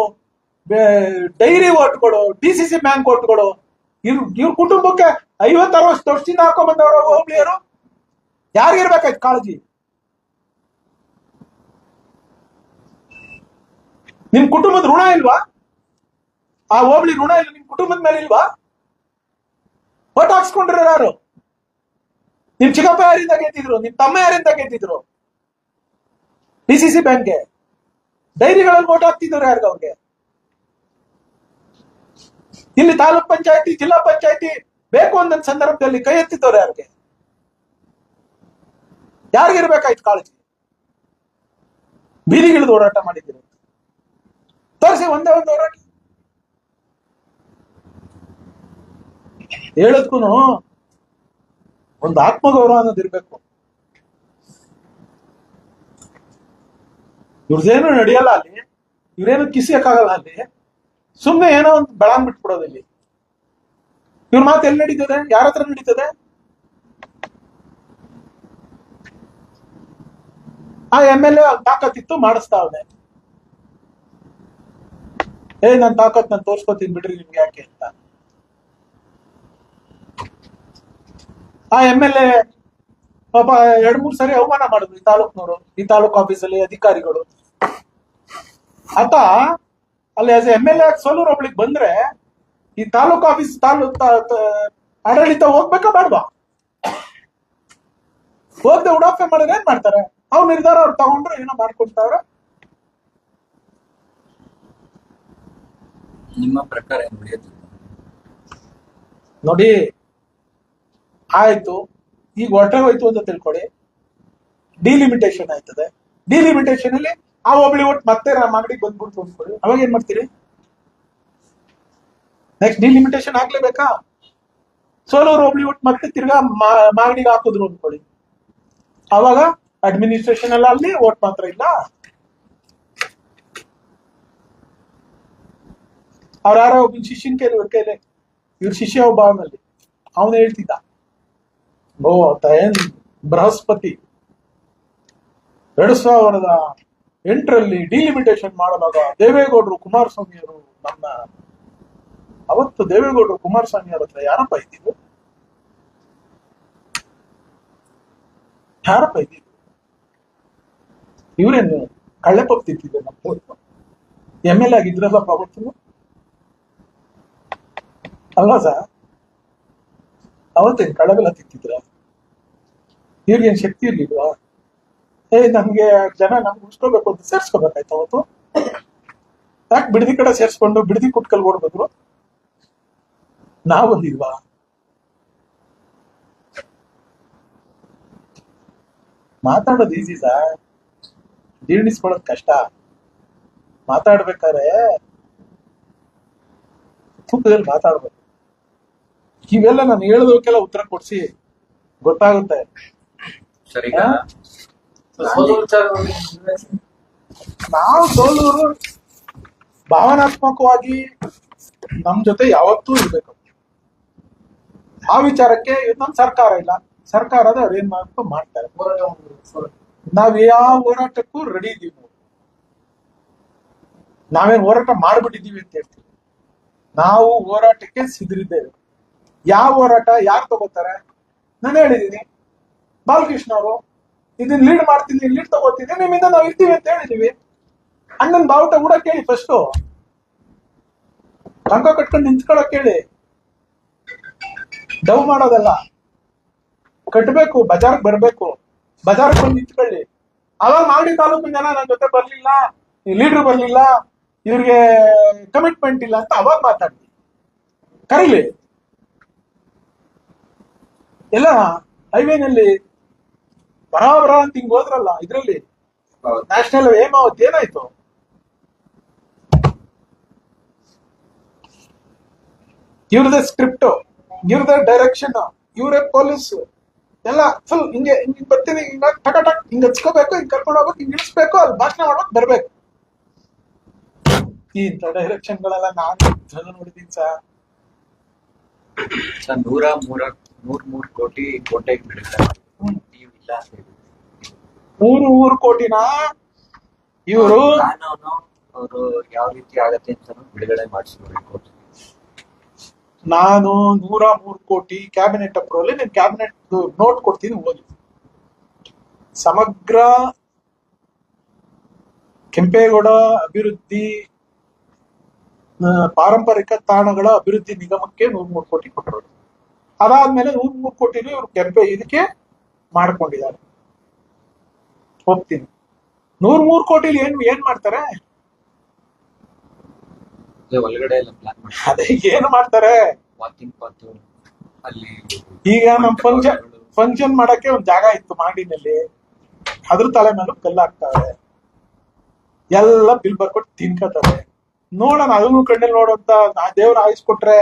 ಡೈರಿ ಓಟ್ಗಳು, DCC ಬ್ಯಾಂಕ್ ಓಟ್ಗಳು, ಇವ್ರ ಕುಟುಂಬಕ್ಕೆ 50-60 ವರ್ಷದಿಂದ ಹಾಕೊಂಡ್ ಬಂದವರು ಹೋಬಳಿಯರು. ಯಾರಿಗಿರ್ಬೇಕಾಯ್ತು ಕಾಳಜಿ? ನಿಮ್ ಕುಟುಂಬದ ಋಣ ಇಲ್ವಾ? ಆ ಹೋಬಳಿ ಋಣ ಇಲ್ಲ ನಿಮ್ ಕುಟುಂಬದ ಮೇಲೆ ಇಲ್ವಾ? ಓಟ್ ಹಾಕ್ಸ್ಕೊಂಡ್ರೆ ಯಾರು? ನಿಮ್ ಚಿಕ್ಕಪ್ಪ ಯಾರಿಂದ ಗೆದ್ದಿದ್ರು? ನಿಮ್ ತಮ್ಮ ಯಾರಿಂದ ಗೆದ್ದಿದ್ರು? DCC ಬ್ಯಾಂಕ್ಗೆ, ಡೈರಿಗಳಲ್ಲಿ ಓಟ್ ಹಾಕ್ತಿದ್ರು ಯಾರಿಗ? ಅವ್ರಿಗೆ ಇಲ್ಲಿ ತಾಲೂಕ್ ಪಂಚಾಯತಿ, ಜಿಲ್ಲಾ ಪಂಚಾಯತಿ ಬೇಕು ಒಂದೊಂದ್ ಸಂದರ್ಭದಲ್ಲಿ ಕೈ ಎತ್ತಿದ್ದವ್ರು ಯಾರಿಗೆ? ಯಾರಿಗಿರ್ಬೇಕಾಯ್ತು ಕಾಳಜಿ? ಬೀದಿಗಿಳಿದು ಹೋರಾಟ ಮಾಡಿದ್ದೀರಿ, ತೋರಿಸಿ ಒಂದೇ ಒಂದು ಹೋರಾಟ. ಹೇಳದ್ಕೂ ಒಂದು ಆತ್ಮಗೌರವ ಅನ್ನೋದು ಇರ್ಬೇಕು. ಇವ್ರದೇನು ನಡೆಯಲ್ಲ ಅಲ್ಲಿ, ಇವ್ರೇನು ಕಿಸಿಯಕ್ಕಾಗಲ್ಲ ಅಲ್ಲಿ. ಸುಮ್ನೆ ಏನೋ ಒಂದು ಬೆಳಂಗ್ ಬಿಟ್ಬಿಡೋದು ಇಲ್ಲಿ. ಇವ್ರ ಮಾತು ಎಲ್ಲಿ ನಡೀತದೆ? ಯಾರ ಹತ್ರ ನಡೀತದೆ? ಆ MLA ತಾಕತ್ತಿತ್ತು ಮಾಡಿಸ್ತಾವನೆ. ನನ್ ತಾಕತ್ ನಾನು ತೋರ್ಸ್ಕೊತೀನಿ ಬಿಡ್ರಿ ನಿಮ್ಗೆ ಯಾಕೆ ಅಂತ. ಆ MLA ಪಾಪ 2-3 ಸರಿ ಅವಮಾನ ಮಾಡಿದ್ರು ಈ ತಾಲೂಕ್ನವರು, ಈ ತಾಲೂಕ್ ಆಫೀಸಲ್ಲಿ ಅಧಿಕಾರಿಗಳು. ಆತ ಅಲ್ಲಿ ಆಸ್ MLA ಸೋಲೂರು ಹೋಬಳಿಗೆ ಬಂದ್ರೆ ಈ ತಾಲೂಕ್ ಆಫೀಸ್ ಆಡಳಿತ ಹೋಗ್ಬೇಕಾ ಬೇಡವಾ? ಹೋಗದೆ ಉಡಾಫೆ ಮಾಡಿದ್ರೆ ಏನ್ ಮಾಡ್ತಾರೆ? ಅವ್ರ ನಿರ್ಧಾರ ಅವ್ರು ತಗೊಂಡ್ರು, ಏನೋ ಮಾಡ್ಕೊಡ್ತಾವ್ರೆ. ನಿಮ್ಮ ಪ್ರಕಾರ ಏನ್ ಉಳಿಯೋದು? ನೋಡಿ, ಆಯ್ತು, ಈಗ ಹೊರಟೆ ಹೋಯ್ತು ಅಂತ ತಿಳ್ಕೊಳ್ಳಿ, ಡಿಲಿಮಿಟೇಷನ್ ಆಯ್ತದೆ. ಡಿಲಿಮಿಟೇಷನ್ ಅಲ್ಲಿ ಆ ಒಬ್ಳಿ ಒಟ್ಟು ಮತ್ತೆ ಮಾಗಡಿಗೆ ಬಂದ್ಬಿಡ್ತು ಅಂದ್ಕೊಳ್ಳಿ, ಅವಾಗ ಏನ್ ಮಾಡ್ತೀರಿ? ನೆಕ್ಸ್ಟ್ ಡಿಲಿಮಿಟೇಷನ್ ಆಗ್ಲೇಬೇಕಾ? ಸೋಲೂರು ಒಬ್ಳಿ ಒಟ್ಟು ಮತ್ತೆ ತಿರ್ಗಾ ಮಾಗಡಿಗೆ ಹಾಕಿದ್ರು ಅಂದ್ಕೊಳ್ಳಿ, ಅವಾಗ ಅಡ್ಮಿನಿಸ್ಟ್ರೇಷನ್ ಎಲ್ಲ ಅಲ್ಲಿ, ಓಟ್ ಮಾತ್ರ ಇಲ್ಲ. ಅವ್ರ ಯಾರೋ ಒಬ್ಬ ಶಿಷ್ಯನ ಕೈಲಿ ಇವ್ರ ಶಿಷ್ಯ ಒಬ್ಬ ಅವನಲ್ಲಿ ಅವನು ಹೇಳ್ತಿದ್ದ, ಓ ಏನ್ ಬೃಹಸ್ಪತಿ 2008ರಲ್ಲಿ ಡಿಲಿಮಿಟೇಷನ್ ಮಾಡುವಾಗ ದೇವೇಗೌಡರು ಕುಮಾರಸ್ವಾಮಿಯವರು ನಮ್ಮ ಅವತ್ತು ದೇವೇಗೌಡರು ಕುಮಾರಸ್ವಾಮಿ ಅವ್ರ ಹತ್ರ ಯಾರಪ್ಪ ಇದ್ದಿದ್ದು? ಇವ್ರೇನು ಕಳ್ಳೆ ಪಪ್ಪ ತಿಂತಿದ್ದೆ ನಮ್ಮ MLA ಆಗಿದ್ರಲ್ಲ ಅವತ್ತು, ಅಲ್ವಾ ಸರ್? ಅವತ್ತೇನು ಕಳೆಬೆಲ್ಲ ತಿಂತಿದ್ರ? ಇವ್ರಿಗೇನ್ ಶಕ್ತಿ ಇರ್ಲಿಲ್ವಾ? ನಮ್ಗೆ ಜನ ನಮ್ಗೆ ಉಳಿಸ್ಕೋಬೇಕು ಅಂತ ಸೇರ್ಸ್ಕೋಬೇಕಾಯ್ತು ಅವತ್ತು. ಯಾಕೆ ಬಿಡದಿ ಕಡೆ ಸೇರ್ಸ್ಕೊಂಡು ಬಿಡದಿ ಕುಟ್ಕಲ್ ಓಡ್ಬಂದ್ರು? ನಾವು ಬಂದಿಲ್ವಾ? ಮಾತಾಡೋದು ಈಸಿ ಸರ್, ಜೀರ್ಣಿಸ್ಕೊಳ್ಳೋದು ಕಷ್ಟ. ಮಾತಾಡ್ಬೇಕಾದ್ರೆ ತೂಕದಲ್ಲಿ ಮಾತಾಡ್ಬೇಕು. ಇವೆಲ್ಲ ನಾನು ಹೇಳೋದಕ್ಕೆಲ್ಲ ಉತ್ತರ ಕೊಡ್ಸಿ ಗೊತ್ತಾಗುತ್ತೆ. ಸರಿ, ನಾವು ಸೋಲೂರು ಭಾವನಾತ್ಮಕವಾಗಿ ನಮ್ ಜೊತೆ ಯಾವತ್ತೂ ಇರ್ಬೇಕು. ಆ ವಿಚಾರಕ್ಕೆ ನಮ್ ಸರ್ಕಾರ ಇಲ್ಲ, ಸರ್ಕಾರದ ಅವ್ರು ಏನ್ ಮಾಡ್ಕೊ ಮಾಡ್ತಾರೆ. ನಾವ್ ಯಾವ ಹೋರಾಟಕ್ಕೂ ರೆಡಿ ಇದೀವಿ. ನಾವೇನ್ ಹೋರಾಟ ಮಾಡ್ಬಿಟ್ಟಿದೀವಿ ಅಂತ ಹೇಳ್ತೀವಿ? ನಾವು ಹೋರಾಟಕ್ಕೆ ಸಿದ್ರಿದ್ದೇವೆ. ಯಾವ ಹೋರಾಟ ಯಾರು ತಗೋತಾರೆ? ನಾನು ಹೇಳಿದೀನಿ, ಬಾಲಕೃಷ್ಣ ಅವರು ಇದನ್ನ ಲೀಡ್ ಮಾಡ್ತೀನಿ, ಲೀಡ್ ತಗೋತೀನಿ, ನಿಮ್ಮಿಂದ ನಾವ್ ಇರ್ತೀವಿ ಅಂತ ಹೇಳಿದೀವಿ. ಅಣ್ಣನ್ ಬಾವುಟ ಕೂಡ ಕೇಳಿ, ಫಸ್ಟ್ ಟಂಕ ಕಟ್ಕೊಂಡು ನಿಂತ್ಕೊಳ್ಳೋಕ್ ಹೇಳಿ. ಡವ್ ಮಾಡೋದಲ್ಲ, ಕಟ್ಬೇಕು, ಬಜಾರ್ಗೆ ಬರ್ಬೇಕು, ಬಜಾರ್ಗೆ ಬಂದು ನಿಂತ್ಕೊಳ್ಳಿ. ಅವಾಗ ಮಾಡಿ ತಾಲೂಕಿನ ಜನ ನನ್ನ ಜೊತೆ ಬರ್ಲಿಲ್ಲ, ಲೀಡರ್ ಬರ್ಲಿಲ್ಲ, ಇವ್ರಿಗೆ ಕಮಿಟ್ಮೆಂಟ್ ಇಲ್ಲ ಅಂತ ಅವಾಗ ಮಾತಾಡ್ಲಿ, ಕರೀಲಿ. ಎಲ್ಲ ಹೈವೇನಲ್ಲಿ ಬರಾಬರ ಅಂತ ಹಿಂಗ್ ಹೋದ್ರಲ್ಲ, ಇದ್ರಲ್ಲಿ ನ್ಯಾಷನಲ್ ಹೇಮಾವತಿ ಏನಾಯ್ತು? ಇವ್ರದೇ ಸ್ಕ್ರಿಪ್ಟ್, ಇವ್ರದೇ ಡೈರೆಕ್ಷನ್, ಇವ್ರೇ ಪೊಲೀಸ್, ಎಲ್ಲ ಫುಲ್ ಹಿಂಗೆ ಹಿಂಗ್ ಬರ್ತೀನಿ, ಹಿಂಗ ಟಕ್ ಹಿಂಗ್ ಹಚ್ಕೋಬೇಕು, ಹಿಂಗ್ ಕರ್ಕೊಂಡು ಹೋಗ್ಬೇಕು, ಹಿಂಗ್ ಇಳಿಸ್ಬೇಕು, ಅಲ್ಲಿ ಭಾಷಣ ಮಾಡ್ಬೇಕು, ಬರ್ಬೇಕು. ಇಂಥ ಡೈರೆಕ್ಷನ್ಗಳೆಲ್ಲ ನಾನು ನೋಡಿದೀನಿ ಸರ್. 103 ಕೋಟಿ ಕೋಟೆಗೆ ಬಿಡುಗಡೆ ನೀವಿಲ್ಲ. 3 ಕೋಟಿನ ಇವರು ಕಾನೂನು ಅವರು ಯಾವ ರೀತಿ ಆಗತ್ತೆ ಅಂತ ಬಿಡುಗಡೆ ಮಾಡಿಸ್ಬೇಕು. ನಾನು 103 ಕೋಟಿ ಕ್ಯಾಬಿನೆಟ್ ಅಪ್ರೂವಲ್, నేను ಕ್ಯಾಬಿನೆಟ್ ನೋಟ್ ಕೊಡ್ತೀನಿ, ಓದಿ. ಸಮಗ್ರ ಕೆಂಪೇಗೌಡ ಅಭಿವೃದ್ಧಿ ಪಾರಂಪರಿಕ ತಾಣಗಳ ಅಭಿವೃದ್ಧಿ ನಿಗಮಕ್ಕೆ 103 ಕೋಟಿ ಕೊಟ್ಟರು. ಅದಾದ್ಮೇಲೆ 103 ಕೋಟಿನೂ ಇವ್ರು ಇದಕ್ಕೆ ಮಾಡ್ಕೊಂಡಿದ್ದಾರೆ, ಹೋಗ್ತೀನಿ. 103 ಕೋಟಿಲಿ ಏನ್ ಮಾಡ್ತಾರೆ? ಒಳಗಡೆ ಎಲ್ಲ ಪ್ಲಾನ್ ಮಾಡಿ ಅದೇ ಏನು ಮಾಡ್ತಾರೆ? ವಾಕಿಂಗ್ ಪಾತ್ ಅಲ್ಲಿ. ಈಗ ನಮ್ ಫಂಕ್ಷನ್ ಮಾಡಕ್ಕೆ ಒಂದ್ ಜಾಗ ಇತ್ತು ಮಾಡಿನಲ್ಲಿ, ಅದ್ರ ತಲೆ ಮೇಲೂ ಕಲ್ಲು ಹಾಕ್ತಾರೆ, ಎಲ್ಲ ಬಿಲ್ ಬರ್ಕೊಟ್ಟು ತಿನ್ಕೋತಾರೆ. ನೋಡೋಣ, ಅದನ್ನು ಕಣ್ಣಲ್ಲಿ ನೋಡುವಂತ ದೇವ್ರ ಆಯುಸ್ ಕೊಟ್ರೆ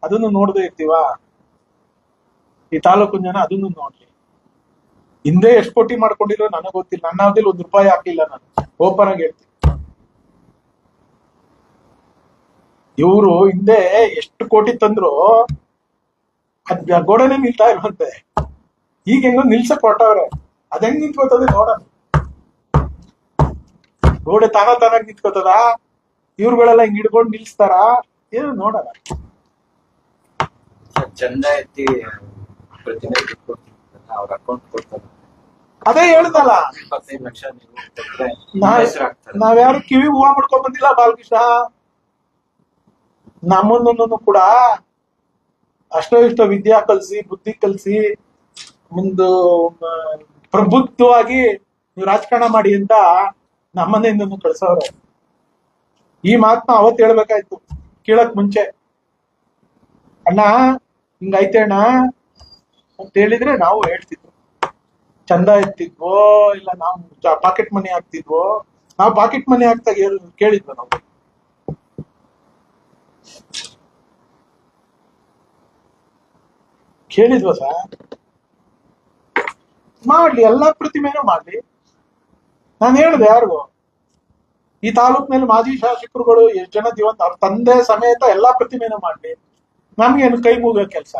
ಅದನ್ನು ನೋಡದೆ ಇರ್ತೀವ? ಈ ತಾಲೂಕು ಜನ ಅದನ್ನು ನೋಡ್ಲಿ. ಹಿಂದೆ ಎಷ್ಟು ಕೋಟಿ ಮಾಡ್ಕೊಂಡಿರೋ ನನಗೆ ಗೊತ್ತಿಲ್ಲ, ನನ್ನ ಅವಧಿಯಲ್ಲಿ ₹1 ಹಾಕಿಲ್ಲ. ನಾನು ಓಪನ್ ಆಗಿ ಹೇಳ್ತೀನಿ, ಇವರು ಹಿಂದೆ ಎಷ್ಟು ಕೋಟಿ ತಂದ್ರು ಅದ್ ಗೋಡೆನೆ ನಿಲ್ತಾ ಇರುವಂತೆ. ಈಗ ಹೆಂಗೋ ನಿಲ್ಸಕ್ ಹೊರಟವ್ರೆ, ಅದ್ ಹೆಂಗ್ ನಿಂತ್ಕೋತದೆ ನೋಡೋಣ. ಗೋಡೆ ತಾನಾಗಿ ನಿಂತ್ಕೋತದ? ಇವ್ರುಗಳೆಲ್ಲ ಹಿಂಗ್ ಹಿಡ್ಕೊಂಡು ನಿಲ್ಸ್ತಾರ? ಏನು ನೋಡೋಣ. ಚಂದ ಎತ್ತಿ ಪ್ರತಿನಿಧಿ ಅವ್ರ ಅಕೌಂಟ್ ಕೊಡ್ತಾರೆ. ಅದೇ ಹೇಳ್ದಲ್ಲ, 25 ಲಕ್ಷ ನಾವ್ಯಾರು ಕಿವಿ ಹೂವ ಮಾಡ್ಕೊಂಡ್ ಬಂದಿಲ್ಲ ಬಾಲಕೃಷ್ಣ. ನಮ್ಮನ್ನು ಕೂಡ ಅಷ್ಟೋ ಇಷ್ಟೋ ವಿದ್ಯಾ ಕಲ್ಸಿ ಬುದ್ಧಿ ಕಲ್ಸಿ ಮುಂದು ಪ್ರಬುದ್ಧವಾಗಿ ನೀವು ರಾಜಕಾರಣ ಮಾಡಿ ಅಂತ ನಮ್ಮನೆಯಿಂದ ಕಳ್ಸವ್ರೆ. ಈ ಮಾತನ್ನ ಅವತ್ತು ಹೇಳ್ಬೇಕಾಯ್ತು ಕೇಳಕ್ ಮುಂಚೆ. ಅಣ್ಣ ಹಿಂಗೈತೆ ಅಣ್ಣ ಅಂತ ಹೇಳಿದ್ರೆ ನಾವು ಹೇಳ್ತಿದ್ವು, ಚಂದ ಎತ್ತಿದ್ವೋ ಇಲ್ಲ ನಾವು ಪಾಕೆಟ್ ಮನಿ ಹಾಕ್ತಿದ್ವೋ. ನಾವು ಪಾಕೆಟ್ ಮನಿ ಹಾಕ್ದಾಗ ಕೇಳಿದ್ವು ನಾವು. ಕೇಳಿದ್ವ ಸರ್? ಮಾಡ್ಲಿ, ಎಲ್ಲಾ ಪ್ರತಿಮೆನೂ ಮಾಡ್ಲಿ. ನಾನು ಹೇಳಿದೆ ಯಾರಿಗೂ, ಈ ತಾಲೂಕಿನಲ್ಲಿ ಮಾಜಿ ಶಾಸಕರುಗಳು ಎಷ್ಟು ಜನ ಜೀವಂತ, ಅವ್ರ ತಂದೆ ಸಮೇತ ಎಲ್ಲಾ ಪ್ರತಿಮೆನೂ ಮಾಡ್ಲಿ. ನಮ್ಗೇನು ಕೈ ಮುಗೋ ಕೆಲಸ?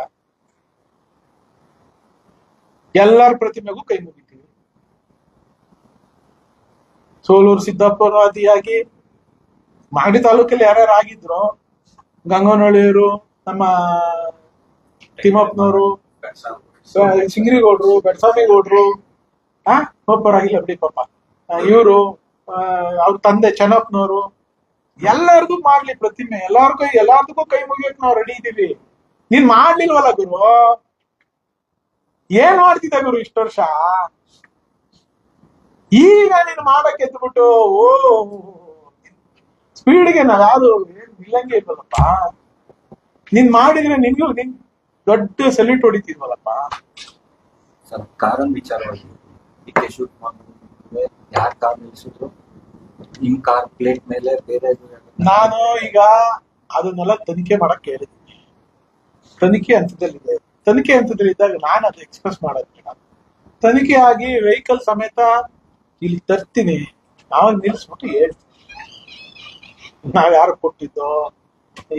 ಎಲ್ಲರ ಪ್ರತಿಮೆಗೂ ಕೈ ಮುಗಿತೀವಿ. ಸೋಲೂರು ಸಿದ್ದಪ್ಪರಾದಿಯಾಗಿ ಮಾಗಡಿ ತಾಲೂಕಲ್ಲಿ ಯಾರ್ಯಾರು ಆಗಿದ್ರು, ಗಂಗನಹಳ್ಳಿಯವರು, ನಮ್ಮ ತಿಮ್ಮಪ್ಪನವರು, ಸಿಂಗ್ರಿಗೌಡ್ರು, ಬೆಡ್ಸ್ವಾಮಿಗೌಡ್ರು, ಒಬ್ಬರಾಗಿಲ್ಲ ಬಿಡಿ ಪಾಪ, ಇವರು ಅವ್ರ ತಂದೆ ಚೆನ್ನಪ್ಪನವರು, ಎಲ್ಲರಿಗೂ ಮಾಡ್ಲಿ ಪ್ರತಿಮೆ. ಎಲ್ಲಾರ್ಗೂ ಕೈ ಮುಗಿಯಕ್ ನಾವು ರೆಡಿ ಇದೀವಿ. ನೀನ್ ಮಾಡ್ಲಿಲ್ವಲ್ಲ ಗುರು? ಏನ್ ಮಾಡ್ತಿದ್ದ ಗುರು ಇಷ್ಟು ವರ್ಷ? ಈಗ ನೀನ್ ಮಾಡಕ್ ಎದ್ಬಿಟ್ಟು ಓ ಸ್ಪೀಡ್ಗೆ ನಾವ್ ಯಾವ್ದು ನಿಲ್ಲಂಗೆ ಇಲ್ವಲ್ಲಪ್ಪ. ನೀನ್ ಮಾಡಿದ್ರೆ ನಿನ್ ದೊಡ್ಡ ಸೆಲ್ಯೂಟ್ ಹೊಡಿತಿದ್ವಲ್ಲಪ್ಪ. ಸರ್, ಕಾರನ್ ವಿಚಾರವಾಗಿ ಡಿಕೆ ಶಿವಕುಮಾರ್ ಯಾರ್ ಕಾರ್ ನಿಲ್ಸಿದ್ರು, ನಿಮ್ ಕಾರ್ ಪ್ಲೇಟ್ ಮೇಲೆ ಬೇರೆ ನಾನು ಈಗ ಅದನ್ನೆಲ್ಲ ತನಿಖೆ ಮಾಡಕ್ ಹೇಳಿದ್ದೀನಿ. ತನಿಖೆ ಹಂತದಲ್ಲಿದೆ. ತನಿಖೆ ಹಂತದಲ್ಲಿದ್ದಾಗ ನಾನು ಅದು ಎಕ್ಸ್ಪ್ರೆಸ್ ಮಾಡೋದಿಲ್ಲ. ತನಿಖೆ ಆಗಿ ವೆಹಿಕಲ್ ಸಮೇತ ಇಲ್ಲಿ ತರ್ತೀನಿ, ನಾವಾಗ ನಿಲ್ಸ್ಬಿಟ್ಟು ಹೇಳ್ತೀನಿ ನಾವ್ ಯಾರು ಕೊಟ್ಟಿದ್ದೋ,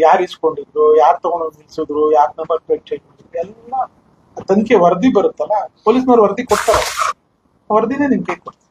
ಯಾರು ಇಸ್ಕೊಂಡಿದ್ರು, ಯಾರು ತಗೊಂಡೋಗಿ ನಿಲ್ಸಿದ್ರು, ಯಾರ್ ನಂಬರ್ ಪ್ಲೇಟ್ ಚೇಂಜ್ ಮಾಡಿದ್ರು, ಎಲ್ಲ ತನಿಖೆ ವರದಿ ಬರುತ್ತಲ್ಲ, ಪೊಲೀಸ್ನವ್ರು ವರದಿ ಕೊಡ್ತಾರೆ. ವರದಿನೇ ನಿಮ್ ಕೈ ಕೊಡ್ತಾರೆ.